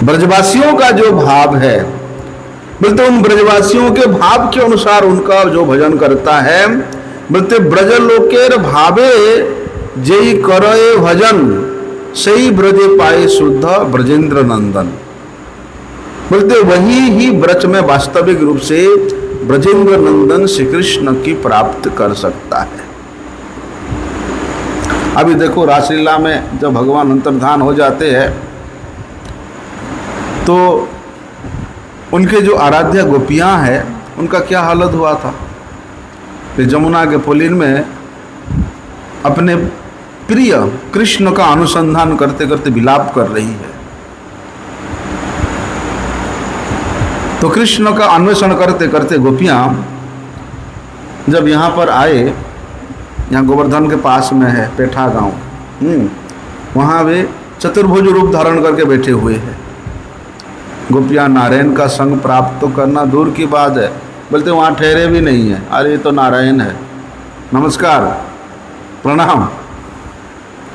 ब्रजवासियों का जो भाव है, बोलते उन ब्रजवासियों के भाव के अनुसार उनका जो भजन करता है, बोलते ब्रजलोकेर भावे जय करे भजन, सही ब्रजे पाए शुद्ध ब्रजेंद्र नंदन। बोलते वही ही ब्रज में वास्तविक रूप से ब्रजेंद्र नंदन श्री कृष्ण की प्राप्त कर सकता है। अभी देखो रासलीला में जब भगवान अंतर्धान हो जाते हैं तो उनके जो आराध्य गोपियां हैं उनका क्या हालत हुआ था। जमुना के पुलिन में अपने प्रिय कृष्ण का अनुसंधान करते करते विलाप कर रही है। तो कृष्ण का अन्वेषण करते करते गोपियां जब यहाँ पर आए, यहाँ गोवर्धन के पास में है पेठा गांव, वहाँ वे चतुर्भुज रूप धारण करके बैठे हुए हैं। गोपियां नारायण का संग प्राप्त तो करना दूर की बात है, बोलते वहाँ ठहरे भी नहीं है। अरे ये तो नारायण है, नमस्कार, प्रणाम,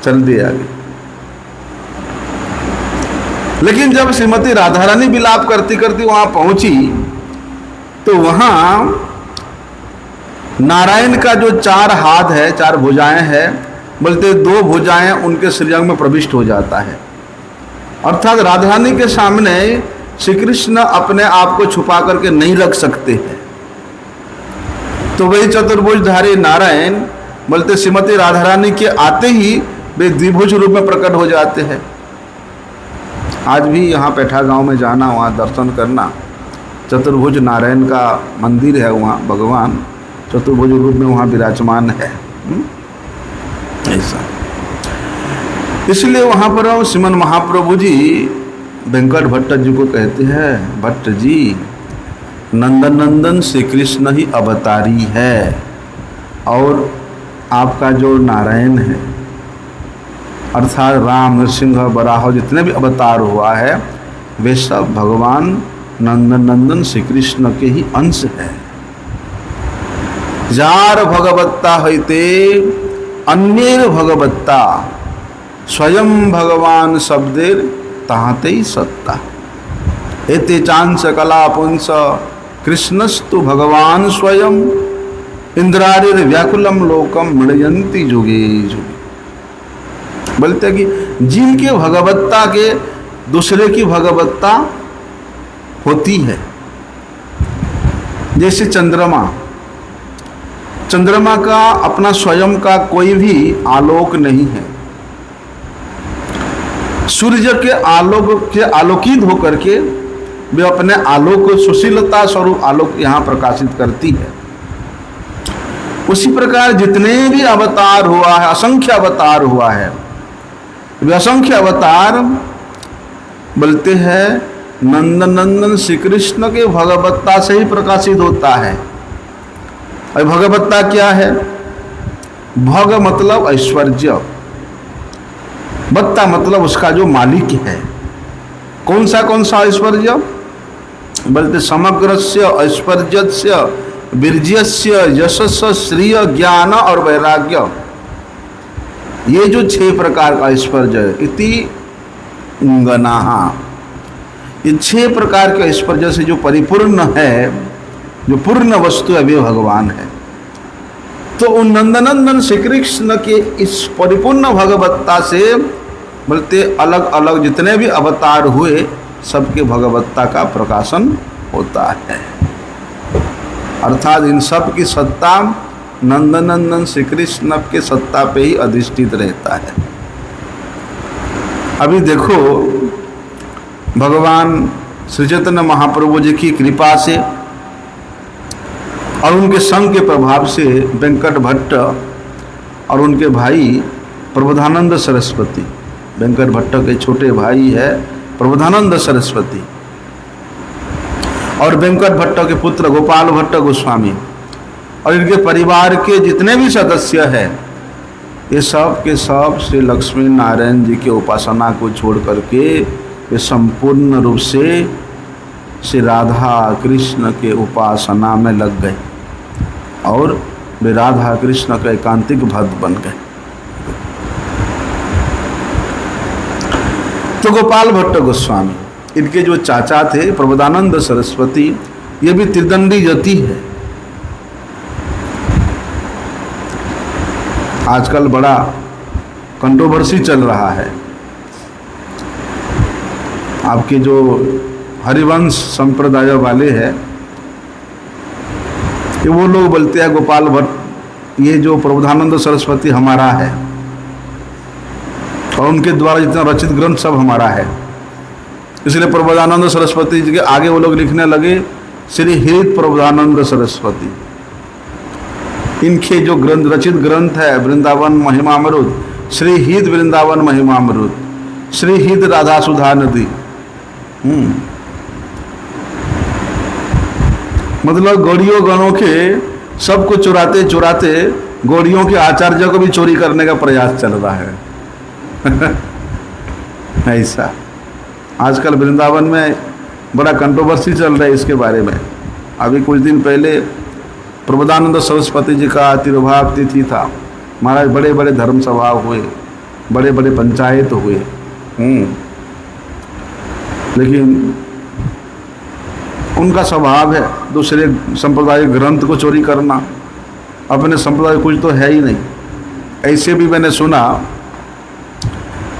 चल दिए आगे। लेकिन जब श्रीमती राधा रानी विलाप करती करती वहां पहुंची तो वहां नारायण का जो 4 हाथ है, 4 भुजाएं हैं, बोलते 2 भुजाएं उनके श्रीअंग में प्रविष्ट हो जाता है। अर्थात राधा रानी के सामने श्री कृष्ण अपने आप को छुपा करके नहीं रख सकते हैं। तो वही चतुर्भुजधारी नारायण बोलते श्रीमती राधा रानी के आते ही वे द्विभुज रूप में प्रकट हो जाते हैं। आज भी यहाँ पैठा गांव में जाना, वहाँ दर्शन करना, चतुर्भुज नारायण का मंदिर है, वहाँ भगवान चतुर्भुज रूप में वहाँ विराजमान है। ऐसा इसलिए वहाँ पर श्रीमन महाप्रभु जी वेंकट भट्ट जी को कहते हैं, भट्ट जी नंदन नंदन श्री कृष्ण ही अवतारी है, और आपका जो नारायण है अर्थात राम, नरसिंह, वराह जितने भी अवतार हुआ है वे सब भगवान नंदन नंदन श्री कृष्ण के ही अंश है। जार भगवत्ता होते अन्येर भगवत्ता, स्वयं भगवान शब्देर ताहते ही सत्ता। एते चांस कला पुंस कृष्णस्तु भगवान स्वयं, इंद्रारिर व्याकुलम लोकम मृयंती जुगे जुगे। बोलते कि जिनके भगवत्ता के दूसरे की भगवत्ता होती है, जैसे चंद्रमा, चंद्रमा का अपना स्वयं का कोई भी आलोक नहीं है। सूर्य के आलोक के आलोकित होकर के वे अपने आलोक सुशीलता स्वरूप आलोक यहाँ प्रकाशित करती है। उसी प्रकार जितने भी अवतार हुआ है, असंख्य अवतार हुआ है, वे असंख्य अवतार बोलते हैं नंदन नंदन श्री कृष्ण के भगवत्ता से ही प्रकाशित होता है। और भगवत्ता क्या है? भग मतलब ऐश्वर्य, बत्ता मतलब उसका जो मालिक है। कौन सा ऐश्वर्य? बोलते समग्रस्य ऐश्वर्यस्य वीर्यस्य यशस्य श्रीय ज्ञान और वैराग्य, ये जो 6 प्रकार का ऐश्वर्य है, इति इंगना, ये 6 प्रकार के ऐश्वर्य से जो परिपूर्ण है, जो पूर्ण वस्तु है, वे भगवान है। तो उन नंदनंदन श्री कृष्ण के इस परिपूर्ण भगवत्ता से बोलते अलग अलग जितने भी अवतार हुए सबके भगवत्ता का प्रकाशन होता है। अर्थात इन सब की सत्ता नंदनंदन श्री कृष्ण के सत्ता पे ही अधिष्ठित रहता है। अभी देखो भगवान श्री चैतन्य महाप्रभु जी की कृपा से और उनके संग के प्रभाव से वेंकट भट्ट और उनके भाई प्रबोधानंद सरस्वती, वेंकट भट्ट के छोटे भाई है प्रबोधानंद सरस्वती, और वेंकट भट्ट के पुत्र गोपाल भट्ट गोस्वामी और इनके परिवार के जितने भी सदस्य हैं, ये सब के सब श्री लक्ष्मी नारायण जी के उपासना को छोड़ करके ये संपूर्ण रूप से श्री राधा कृष्ण के उपासना में लग गए और वे राधा कृष्ण के एकांतिक भक्त बन गए। तो गोपाल भट्ट गोस्वामी, इनके जो चाचा थे प्रबोधानंद सरस्वती, ये भी त्रिदंडी यति है। आजकल बड़ा कंट्रोवर्सी चल रहा है। आपके जो हरिवंश संप्रदाय वाले हैं, कि वो लोग बोलते हैं गोपाल भट्ट, ये जो प्रबोधानंद सरस्वती हमारा है और उनके द्वारा जितना रचित ग्रंथ सब हमारा है। इसलिए प्रबोधानंद सरस्वती जी के आगे वो लोग लिखने लगे श्री हित प्रबोधानंद सरस्वती। इनके जो ग्रंथ रचित ग्रंथ है वृंदावन महिमामृत, श्री हित वृंदावन महिमामृत, श्री हित राधा सुधा नदी। मतलब गौड़ियों गणों के सबको चुराते चुराते गौड़ियों के आचार्य को भी चोरी करने का प्रयास चल रहा है। ऐसा आजकल वृंदावन में बड़ा कंट्रोवर्सी चल रहा है इसके बारे में। अभी कुछ दिन पहले प्रबोधानंद सरस्वती जी का तिरुभाव तिथि था। महाराज बड़े बड़े धर्म सभा हुए, बड़े बड़े पंचायत हुए, लेकिन उनका स्वभाव है दूसरे संप्रदाय ग्रंथ को चोरी करना, अपने संप्रदाय कुछ तो है ही नहीं। ऐसे भी मैंने सुना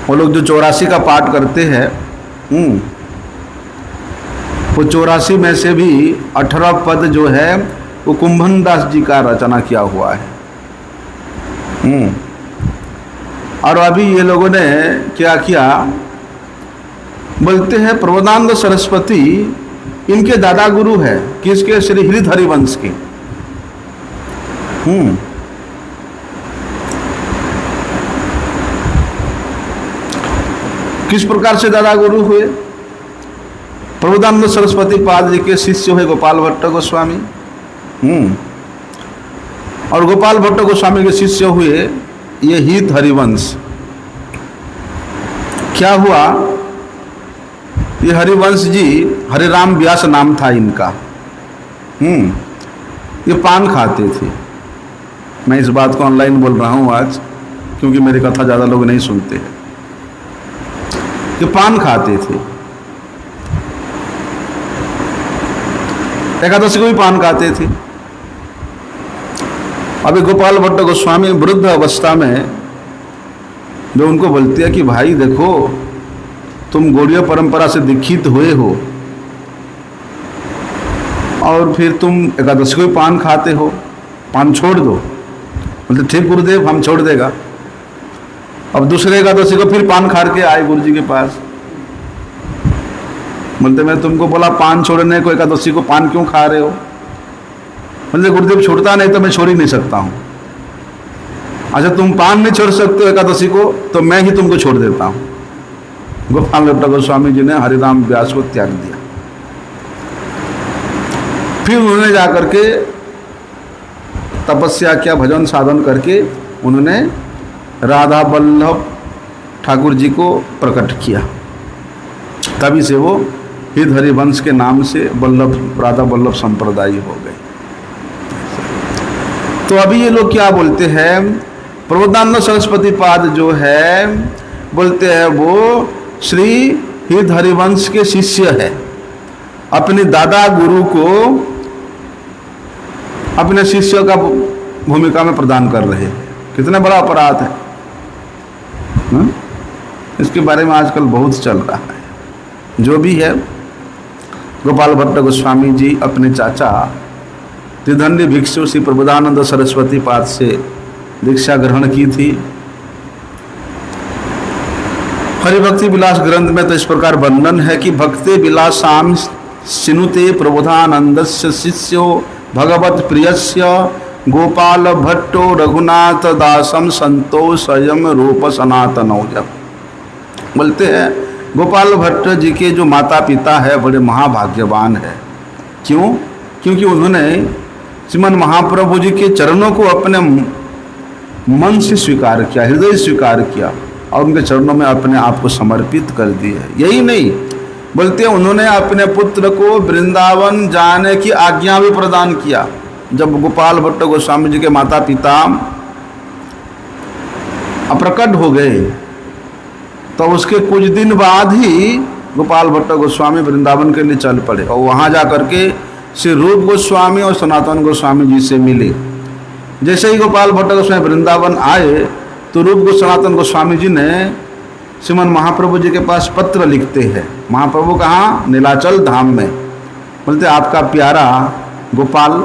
वो लोग जो 84 का पाठ करते हैं, वो 84 में से भी 18 पद जो है वो कुंभन दास जी का रचना किया हुआ है। और अभी ये लोगों ने क्या किया, बोलते हैं प्रबोधानंद सरस्वती इनके दादा गुरु है, किसके? श्री हृदय हरिवंश के। किस प्रकार से दादा गुरु हुए? प्रबोधानंद सरस्वती पाद जी के शिष्य हुए गोपाल भट्ट गोस्वामी, और गोपाल भट्ट गोस्वामी के शिष्य हुए ये हित हरिवंश। क्या हुआ, ये हरिवंश जी हरिराम व्यास नाम था इनका। ये पान खाते थे। मैं इस बात को ऑनलाइन बोल रहा हूँ आज, क्योंकि मेरी कथा ज़्यादा लोग नहीं सुनते हैं। ये पान खाते थे, एकादशी को भी पान खाते थे। अभी गोपाल भट्ट गोस्वामी वृद्ध अवस्था में जो उनको बोलते हैं कि भाई देखो, तुम गौड़ीय परंपरा से दीक्षित हुए हो और फिर तुम एकादशी को भी पान खाते हो, पान छोड़ दो। बोलते ठीक गुरुदेव, हम छोड़ देगा। अब दूसरे एकादशी को फिर पान खा के आए गुरु जी के पास। बोलते मैं तुमको बोला पान छोड़ने को, एकादशी को पान क्यों खा रहे हो? बोलते गुरुदेव छूटता नहीं तो मैं छोड़ ही नहीं सकता हूँ। अच्छा तुम पान नहीं छोड़ सकते हो एकादशी को, तो मैं ही तुमको छोड़ देता हूँ। गोपाल भट्ट गोस्वामी जी ने हरिराम व्यास को त्याग दिया। फिर उन्होंने जाकर के तपस्या किया, भजन साधन करके उन्होंने राधा वल्लभ ठाकुर जी को प्रकट किया। तभी से वो हित हरिवंश के नाम से वल्लभ राधा वल्लभ संप्रदाय हो गए। तो अभी ये लोग क्या बोलते हैं, प्रबोधानंद सरस्वती पाद जो है बोलते हैं वो श्री हित हरिवंश के शिष्य है। अपने दादा गुरु को अपने शिष्य का भूमिका में प्रदान कर रहे हैं। कितना बड़ा अपराध है। इसके बारे में आजकल बहुत चल रहा है। जो भी है, गोपाल भट्ट गोस्वामी जी अपने चाचा त्रिदंडी भिक्षु श्री प्रबोधानंद सरस्वती पाद से दीक्षा ग्रहण की थी। हरिभक्ति विलास ग्रंथ में तो इस प्रकार वर्णन है कि भक्ति विलासाम सिनुते प्रबोधानंदस्य शिष्यो भगवत प्रियस्य गोपाल भट्टो रघुनाथ दासम संतो स्वयं रूप सनातनौज। बोलते हैं गोपाल भट्ट जी के जो माता पिता है बड़े महाभाग्यवान है। क्यों? क्योंकि उन्होंने श्रीमन महाप्रभु जी के चरणों को अपने मन से स्वीकार किया, हृदय स्वीकार किया और उनके चरणों में अपने आप को समर्पित कर दिया। यही नहीं, बोलते हैं उन्होंने अपने पुत्र को वृंदावन जाने की आज्ञा भी प्रदान किया। जब गोपाल भट्ट गोस्वामी जी के माता पिता अप्रकट हो गए तो उसके कुछ दिन बाद ही गोपाल भट्ट गोस्वामी वृंदावन के लिए चल पड़े और वहाँ जा करके श्री रूप गोस्वामी और सनातन गोस्वामी जी से मिले। जैसे ही गोपाल भट्ट गोस्वामी वृंदावन आए तो रूप सनातन गोस्वामी जी ने श्रीमन महाप्रभु जी के पास पत्र लिखते हैं। महाप्रभु कहाँ? नीलाचल धाम में। बोलते आपका प्यारा गोपाल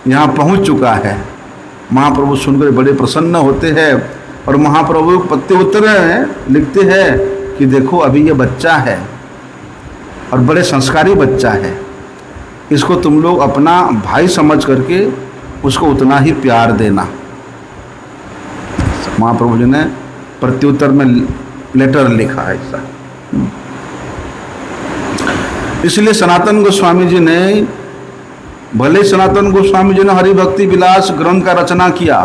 यहाँ पहुँच चुका है। महाप्रभु सुनकर बड़े प्रसन्न होते हैं और महाप्रभु पत्र उत्तर लिखते हैं कि देखो अभी ये बच्चा है और बड़े संस्कारी बच्चा है, इसको तुम लोग अपना भाई समझ करके उसको उतना ही प्यार देना। महाप्रभु जी ने प्रत्युत्तर में लेटर लिखा है ऐसा। इसलिए सनातन गोस्वामी जी ने, भले सनातन गोस्वामी जी ने हरिभक्ति विलास ग्रंथ का रचना किया,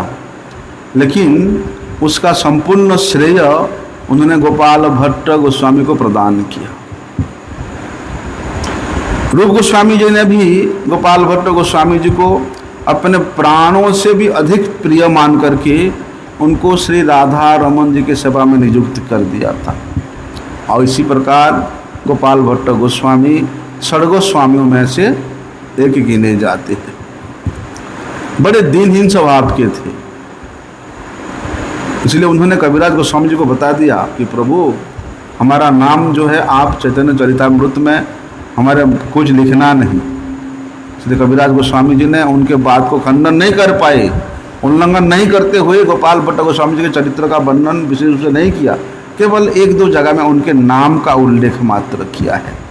लेकिन उसका संपूर्ण श्रेय उन्होंने गोपाल भट्ट गोस्वामी को प्रदान किया। रूप गोस्वामी जी ने भी गोपाल भट्ट गोस्वामी जी को अपने प्राणों से भी अधिक प्रिय मान करके उनको श्री राधा रमन जी की सेवा में नियुक्त कर दिया था। और इसी प्रकार गोपाल भट्ट गोस्वामी षड्गोस्वामियों में से एक गिने जाते हैं। बड़े दीनहीन स्वभाव के थे, इसलिए उन्होंने कविराज गोस्वामी जी को बता दिया कि प्रभु हमारा नाम जो है आप चैतन्य चरितामृत में हमारे कुछ लिखना नहीं। इसलिए कविराज गोस्वामी जी ने उनके बात को खंडन नहीं कर पाए, उल्लंघन नहीं करते हुए गोपाल भट्ट गोस्वामी जी के चरित्र का वर्णन विशेष रूप से नहीं किया, केवल एक दो जगह में उनके नाम का उल्लेख मात्र किया है।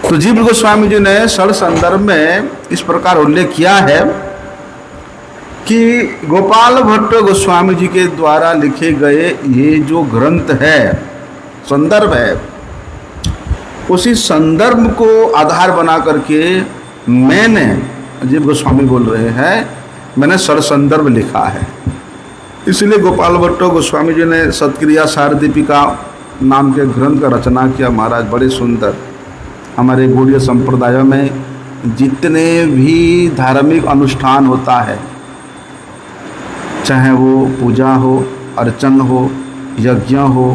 तो जीव गोस्वामी जी ने षड संदर्भ में इस प्रकार उल्लेख किया है कि गोपाल भट्ट गोस्वामी जी के द्वारा लिखे गए ये जो ग्रंथ है, संदर्भ है, उसी संदर्भ को आधार बना करके मैंने, अजीब गोस्वामी बोल रहे हैं, मैंने षड संदर्भ लिखा है। इसलिए गोपाल भट्ट गोस्वामी जी ने सत्क्रिया सार दीपिका नाम के ग्रंथ का रचना किया। महाराज बड़े सुंदर। हमारे गौड़ीय संप्रदायों में जितने भी धार्मिक अनुष्ठान होता है, चाहे वो पूजा हो, अर्चन हो, यज्ञ हो,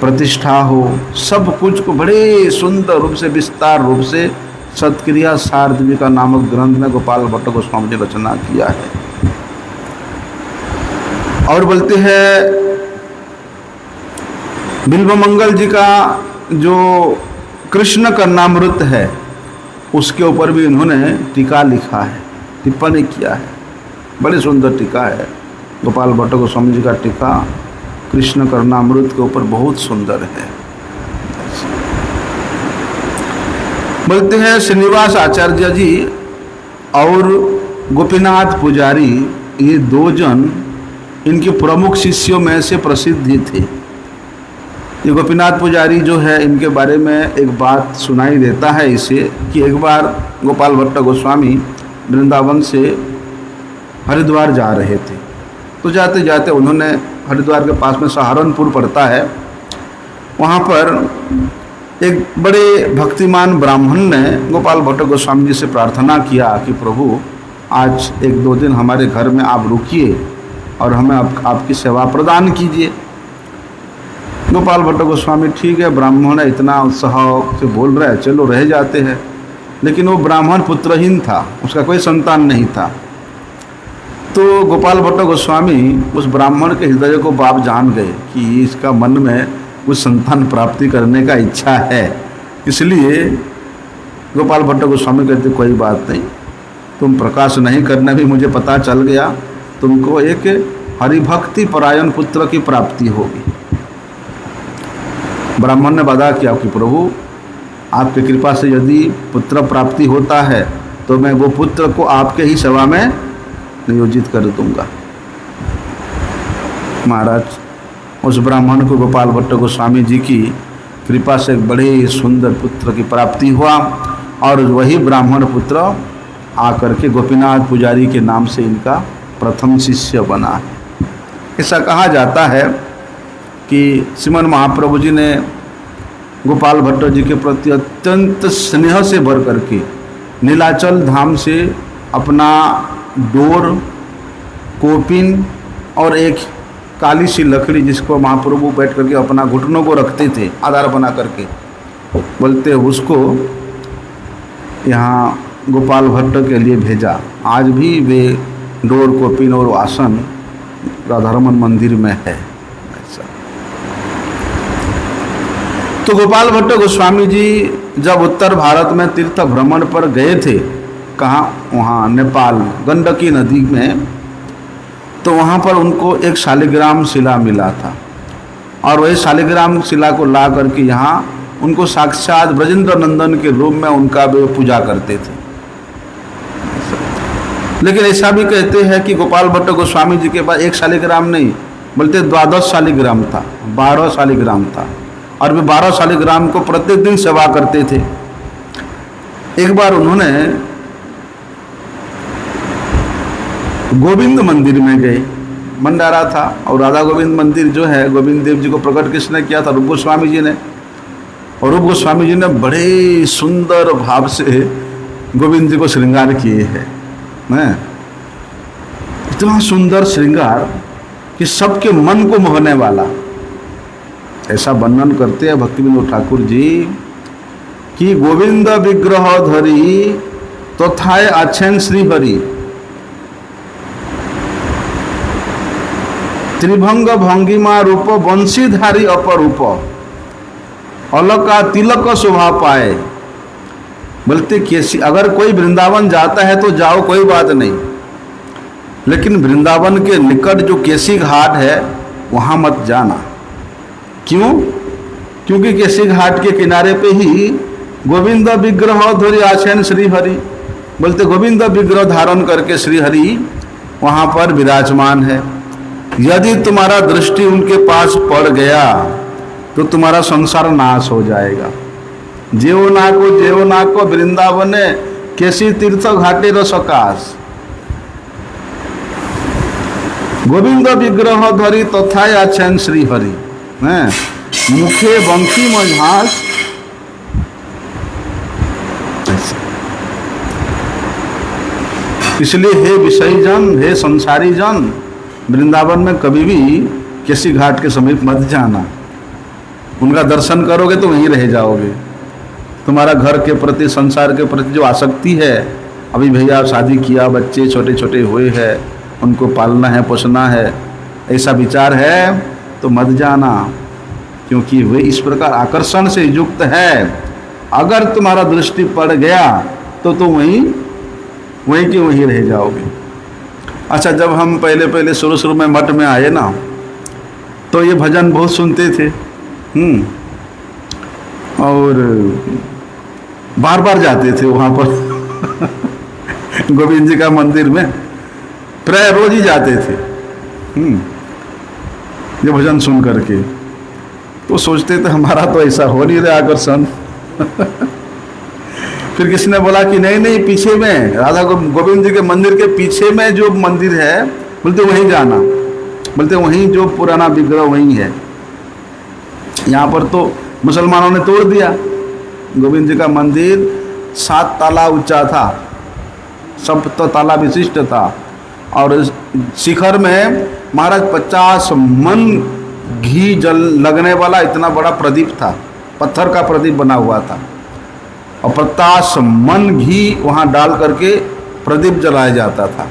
प्रतिष्ठा हो, सब कुछ को बड़े सुंदर रूप से, विस्तार रूप से सत्क्रिया सार दीपिका नामक ग्रंथ में गोपाल भट्ट गोस्वामी जी रचना किया है। और बोलते हैं बिल्वमंगल जी का जो कृष्ण कर्णामृत है, उसके ऊपर भी इन्होंने टीका लिखा है, टिप्पणी किया है। बड़ी सुंदर टीका है गोपाल भट्ट गोस्वामी जी का टीका कृष्ण कर्णामृत के ऊपर बहुत सुंदर है। बोलते हैं श्रीनिवास आचार्य जी और गोपीनाथ पुजारी, ये दो जन इनके प्रमुख शिष्यों में से प्रसिद्ध थे। ये गोपीनाथ पुजारी जो है, इनके बारे में एक बात सुनाई देता है इसे कि एक बार गोपाल भट्ट गोस्वामी वृंदावन से हरिद्वार जा रहे थे। तो जाते जाते उन्होंने, हरिद्वार के पास में सहारनपुर पड़ता है, वहाँ पर एक बड़े भक्तिमान ब्राह्मण ने गोपाल भट्ट गोस्वामी जी से प्रार्थना किया कि प्रभु आज एक दो दिन हमारे घर में आप रुकिए और हमें आपकी सेवा प्रदान कीजिए। गोपाल भट्ट गोस्वामी ठीक है, ब्राह्मण है, इतना उत्साह से बोल रहा है, चलो रह जाते हैं। लेकिन वो ब्राह्मण पुत्रहीन था, उसका कोई संतान नहीं था। तो गोपाल भट्ट गोस्वामी उस ब्राह्मण के हृदय को बाप जान गए कि इसका मन में कुछ संतान प्राप्ति करने का इच्छा है। इसलिए गोपाल भट्ट गोस्वामी कहते कोई बात नहीं, तुम प्रकाश नहीं करना भी मुझे पता चल गया, तुमको एक हरिभक्ति परायण पुत्र की प्राप्ति होगी। ब्राह्मण ने वादा किया कि प्रभु आपकी कृपा से यदि पुत्र प्राप्ति होता है तो मैं वो पुत्र को आपके ही सेवा में नियोजित कर दूंगा। महाराज उस ब्राह्मण को गोपाल भट्ट गोस्वामी जी की कृपा से एक बड़े सुंदर पुत्र की प्राप्ति हुआ और वही ब्राह्मण पुत्र आकर के गोपीनाथ पुजारी के नाम से इनका प्रथम शिष्य बना है। ऐसा कहा जाता है कि श्रीमन महाप्रभु जी ने गोपाल भट्ट जी के प्रति अत्यंत स्नेह से भर करके नीलाचल धाम से अपना डोर, कोपिन और एक काली सी लकड़ी जिसको महाप्रभु बैठ करके अपना घुटनों को रखते थे आधार बना करके, बोलते उसको यहाँ गोपाल भट्ट के लिए भेजा। आज भी वे डोर, कोपिन और आसन राधारमन मंदिर में है। ऐसा तो गोपाल भट्ट गोस्वामी जी जब उत्तर भारत में तीर्थ भ्रमण पर गए थे, कहाँ, वहाँ नेपाल गंडकी नदी में, तो वहाँ पर उनको एक शालिग्राम शिला मिला था और वही शालिग्राम शिला को ला करके यहाँ उनको साक्षात ब्रजेंद्र नंदन के रूप में उनका वे पूजा करते थे। लेकिन ऐसा भी कहते हैं कि गोपाल भट्ट गोस्वामी जी के पास एक शालिग्राम नहीं, बोलते 12 शालिग्राम था, 12 शालिग्राम था और वे 12 शालिग्राम को प्रत्येक दिन सेवा करते थे। एक बार उन्होंने गोविंद मंदिर में गए, भंडारा था और राधा गोविंद मंदिर जो है गोविंद देव जी को प्रकट किसने किया था? रूप गोस्वामी जी ने। और रूप गोस्वामी जी ने बड़े सुंदर भाव से गोविंद जी को श्रृंगार किए हैं। इतना सुंदर श्रृंगार कि सबके मन को मोहने वाला। ऐसा वर्णन करते हैं भक्ति विनोद ठाकुर जी कि गोविंद विग्रह धरी तथाय आछेन श्रीहरि, त्रिभंग भंगिमा रूप वंशीधारी अपरूप, अलका तिलक शोभा पाए। बोलते कैसी, अगर कोई वृंदावन जाता है तो जाओ, कोई बात नहीं, लेकिन वृंदावन के निकट जो केसी घाट है वहाँ मत जाना। क्यों? क्योंकि केसी घाट के किनारे पे ही गोविंद विग्रह धरि आछेन श्रीहरि, बोलते गोविंद विग्रह धारण करके श्रीहरि वहाँ पर विराजमान है। यदि तुम्हारा दृष्टि उनके पास पड़ गया तो तुम्हारा संसार नाश हो जाएगा। जेव नाको वृंदावने केसी तीर्थ घाटे रसकाश, गोविंद विग्रह धरी तथाय आछेन श्रीहरि, मुखे बंकी मझास। इसलिए हे विषयी जन, हे संसारी जन, वृंदावन में कभी भी किसी घाट के समीप मत जाना। उनका दर्शन करोगे तो वहीं रह जाओगे। तुम्हारा घर के प्रति, संसार के प्रति जो आसक्ति है, अभी भैया शादी किया, बच्चे छोटे छोटे हुए हैं, उनको पालना है, पोसना है, ऐसा विचार है तो मत जाना, क्योंकि वे इस प्रकार आकर्षण से युक्त है। अगर तुम्हारा दृष्टि पड़ गया तो तुम वहीं के वहीं रह जाओगे। अच्छा, जब हम पहले शुरू में मठ में आए ना, तो ये भजन बहुत सुनते थे, और बार बार जाते थे वहाँ पर गोविंद जी का मंदिर में प्राय रोज ही जाते थे ये भजन सुन करके। तो सोचते थे हमारा तो ऐसा हो नहीं रहा आकर्षण। फिर किसी ने बोला कि नहीं, पीछे में राधा गोविंद जी के मंदिर के पीछे में जो मंदिर है, बोलते वहीं जाना, बोलते वहीं जो पुराना विग्रह वहीं है। यहाँ पर तो मुसलमानों ने तोड़ दिया। गोविंद जी का मंदिर 7 ताला ऊंचा था, सप्त ताला विशिष्ट था, और शिखर में महाराज 50 मन घी जल लगने वाला इतना बड़ा प्रदीप था, पत्थर का प्रदीप बना हुआ था, और 50 मन घी वहाँ डाल करके प्रदीप जलाया जाता था।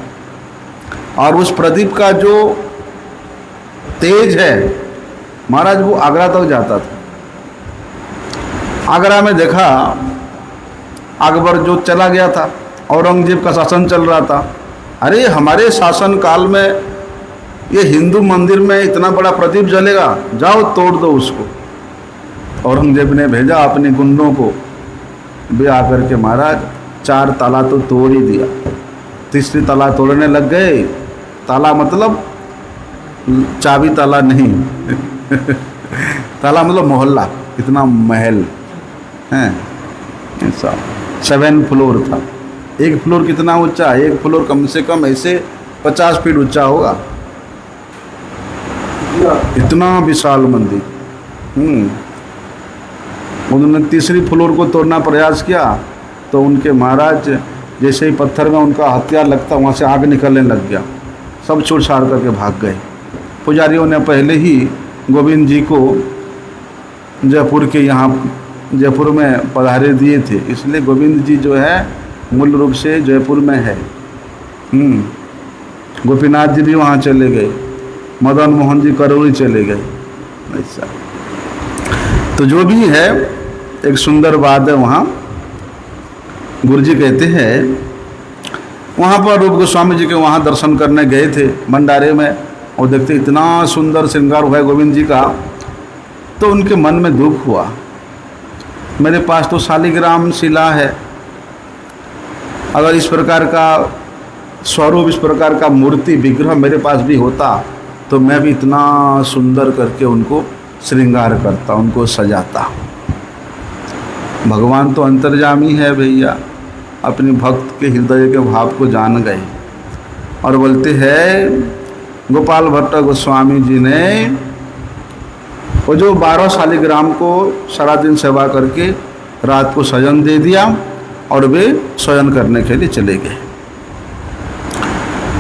और उस प्रदीप का जो तेज है महाराज, वो आगरा तक जाता था। आगरा में देखा, अकबर जो चला गया था, औरंगजेब का शासन चल रहा था। अरे हमारे शासन काल में ये हिंदू मंदिर में इतना बड़ा प्रदीप जलेगा, जाओ तोड़ दो उसको। औरंगजेब ने भेजा अपने गुंडों को, वे आकर के महाराज 4 ताला तो तोड़ ही दिया, तीसरी ताला तोड़ने लग गए। ताला मतलब चाबी ताला नहीं ताला मतलब मोहल्ला, इतना महल है ऐसा। 7 फ्लोर था। एक फ्लोर कितना ऊंचा? एक फ्लोर कम से कम ऐसे 50 फीट ऊंचा होगा, इतना विशाल मंदिर। उन्होंने तीसरी फ्लोर को तोड़ना प्रयास किया तो उनके महाराज जैसे ही पत्थर में उनका हथियार लगता, वहाँ से आग निकलने लग गया, सब छोड़ छाड़ करके भाग गए। पुजारियों ने पहले ही गोविंद जी को जयपुर के यहाँ जयपुर में पधारे दिए थे, इसलिए गोविंद जी जो है मूल रूप से जयपुर में है। गोपीनाथ जी भी वहाँ चले गए, मदन मोहन जी करौली चले गए, ऐसा। तो जो भी है, एक सुंदर बात है वहाँ। गुरु जी कहते हैं वहाँ पर रूप गोस्वामी जी के वहाँ दर्शन करने गए थे भंडारे में, और देखते इतना सुंदर श्रृंगार हुआ है गोविंद जी का, तो उनके मन में दुख हुआ। मेरे पास तो शालिग्राम शिला है, अगर इस प्रकार का स्वरूप, इस प्रकार का मूर्ति विग्रह मेरे पास भी होता तो मैं भी इतना सुंदर करके उनको श्रृंगार करता, उनको सजाता। भगवान तो अंतर्यामी है भैया, अपने भक्त के हृदय के भाव को जान गए। और बोलते हैं गोपाल भट्ट गोस्वामी जी ने वो जो 12 शालिग्राम को सारा दिन सेवा करके रात को सजन दे दिया, और वे शयन करने के लिए चले गए।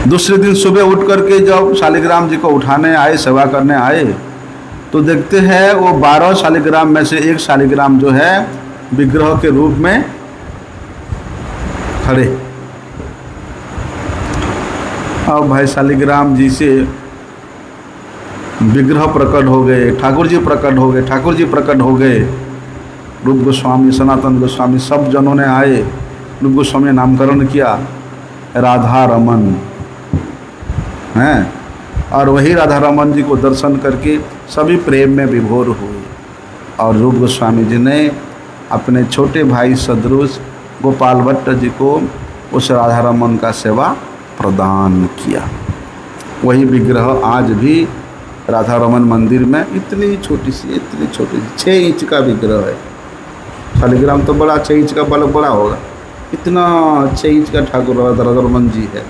दूसरे दिन सुबह उठ करके जब शालिग्राम जी को उठाने आए, सेवा करने आए, तो देखते हैं वो 12 शालिग्राम में से एक शालिग्राम जो है विग्रह के रूप में खड़े। अब भाई शालिग्राम जी से विग्रह प्रकट हो गए, ठाकुर जी प्रकट हो गए, ठाकुर जी प्रकट हो गए। रूप गोस्वामी, सनातन गोस्वामी, सब जनों ने आए। रूप गोस्वामी ने नामकरण किया राधा रमन हैं, और वही राधा रमन जी को दर्शन करके सभी प्रेम में विभोर हुए। और रूप गोस्वामी जी ने अपने छोटे भाई सदरुष गोपाल भट्ट जी को उस राधा रमन का सेवा प्रदान किया। वही विग्रह आज भी राधा रमन मंदिर में इतनी छोटी सी 6 इंच का विग्रह है। शालिग्राम तो बड़ा, 6 इंच का बल्ब बड़ा होगा, इतना 6 इंच का ठाकुर राधा रमन जी है।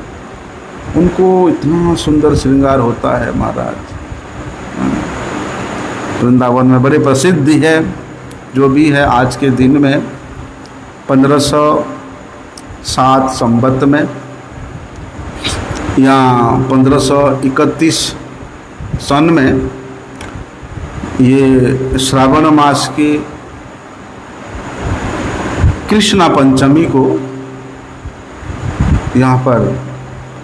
उनको इतना सुंदर श्रृंगार होता है महाराज। वृंदावन में बड़ी प्रसिद्धि है। जो भी है आज के दिन में 1507 संवत में या 1531 सन में ये श्रावण मास की कृष्णा पंचमी को यहाँ पर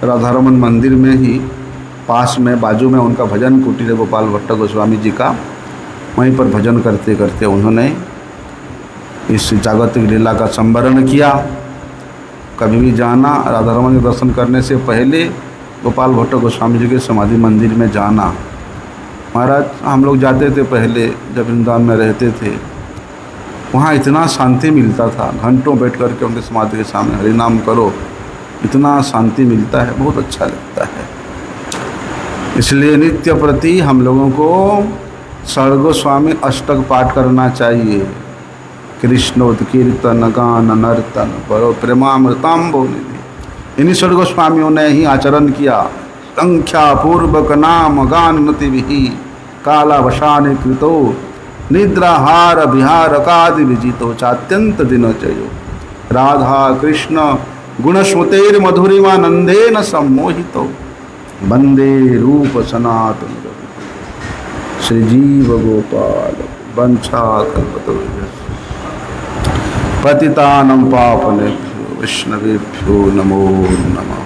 राधारमन मंदिर में ही पास में बाजू में उनका भजन कुटीर गोपाल भट्ट गोस्वामी जी का, वहीं पर भजन करते करते उन्होंने इस जागतिक लीला का संवरण किया। कभी भी जाना, राधारमन के दर्शन करने से पहले गोपाल भट्ट गोस्वामी जी के समाधि मंदिर में जाना। महाराज हम लोग जाते थे पहले, जब वृंदावन में रहते थे, वहाँ इतना शांति मिलता था। घंटों बैठ कर के उनके समाधि के सामने हरिनाम करो, इतना शांति मिलता है, बहुत अच्छा लगता है। इसलिए नित्य प्रति हम लोगों को सर्वगोस्वामी अष्टक पाठ करना चाहिए। कृष्णोत्कीर्तन गान नर्तन परो प्रेमामृताम्बो निधि, इन्हीं सर्वगोस्वामियों ने ही आचरण किया। संख्या पूर्वक नाम गान नति विहि कालावशान कृतो निद्राहार विहार कादि विजितो चात्यंत दिनचयो राधा कृष्ण गुणस्मृतेर मधुरिमानंदेन सम्मोहितो वंदे रूप सनातन श्रीजीव गोपाल वंशा कल्पतरुभ्यः पतितानं पावनेभ्यो वैष्णवेभ्यो नमो नमः।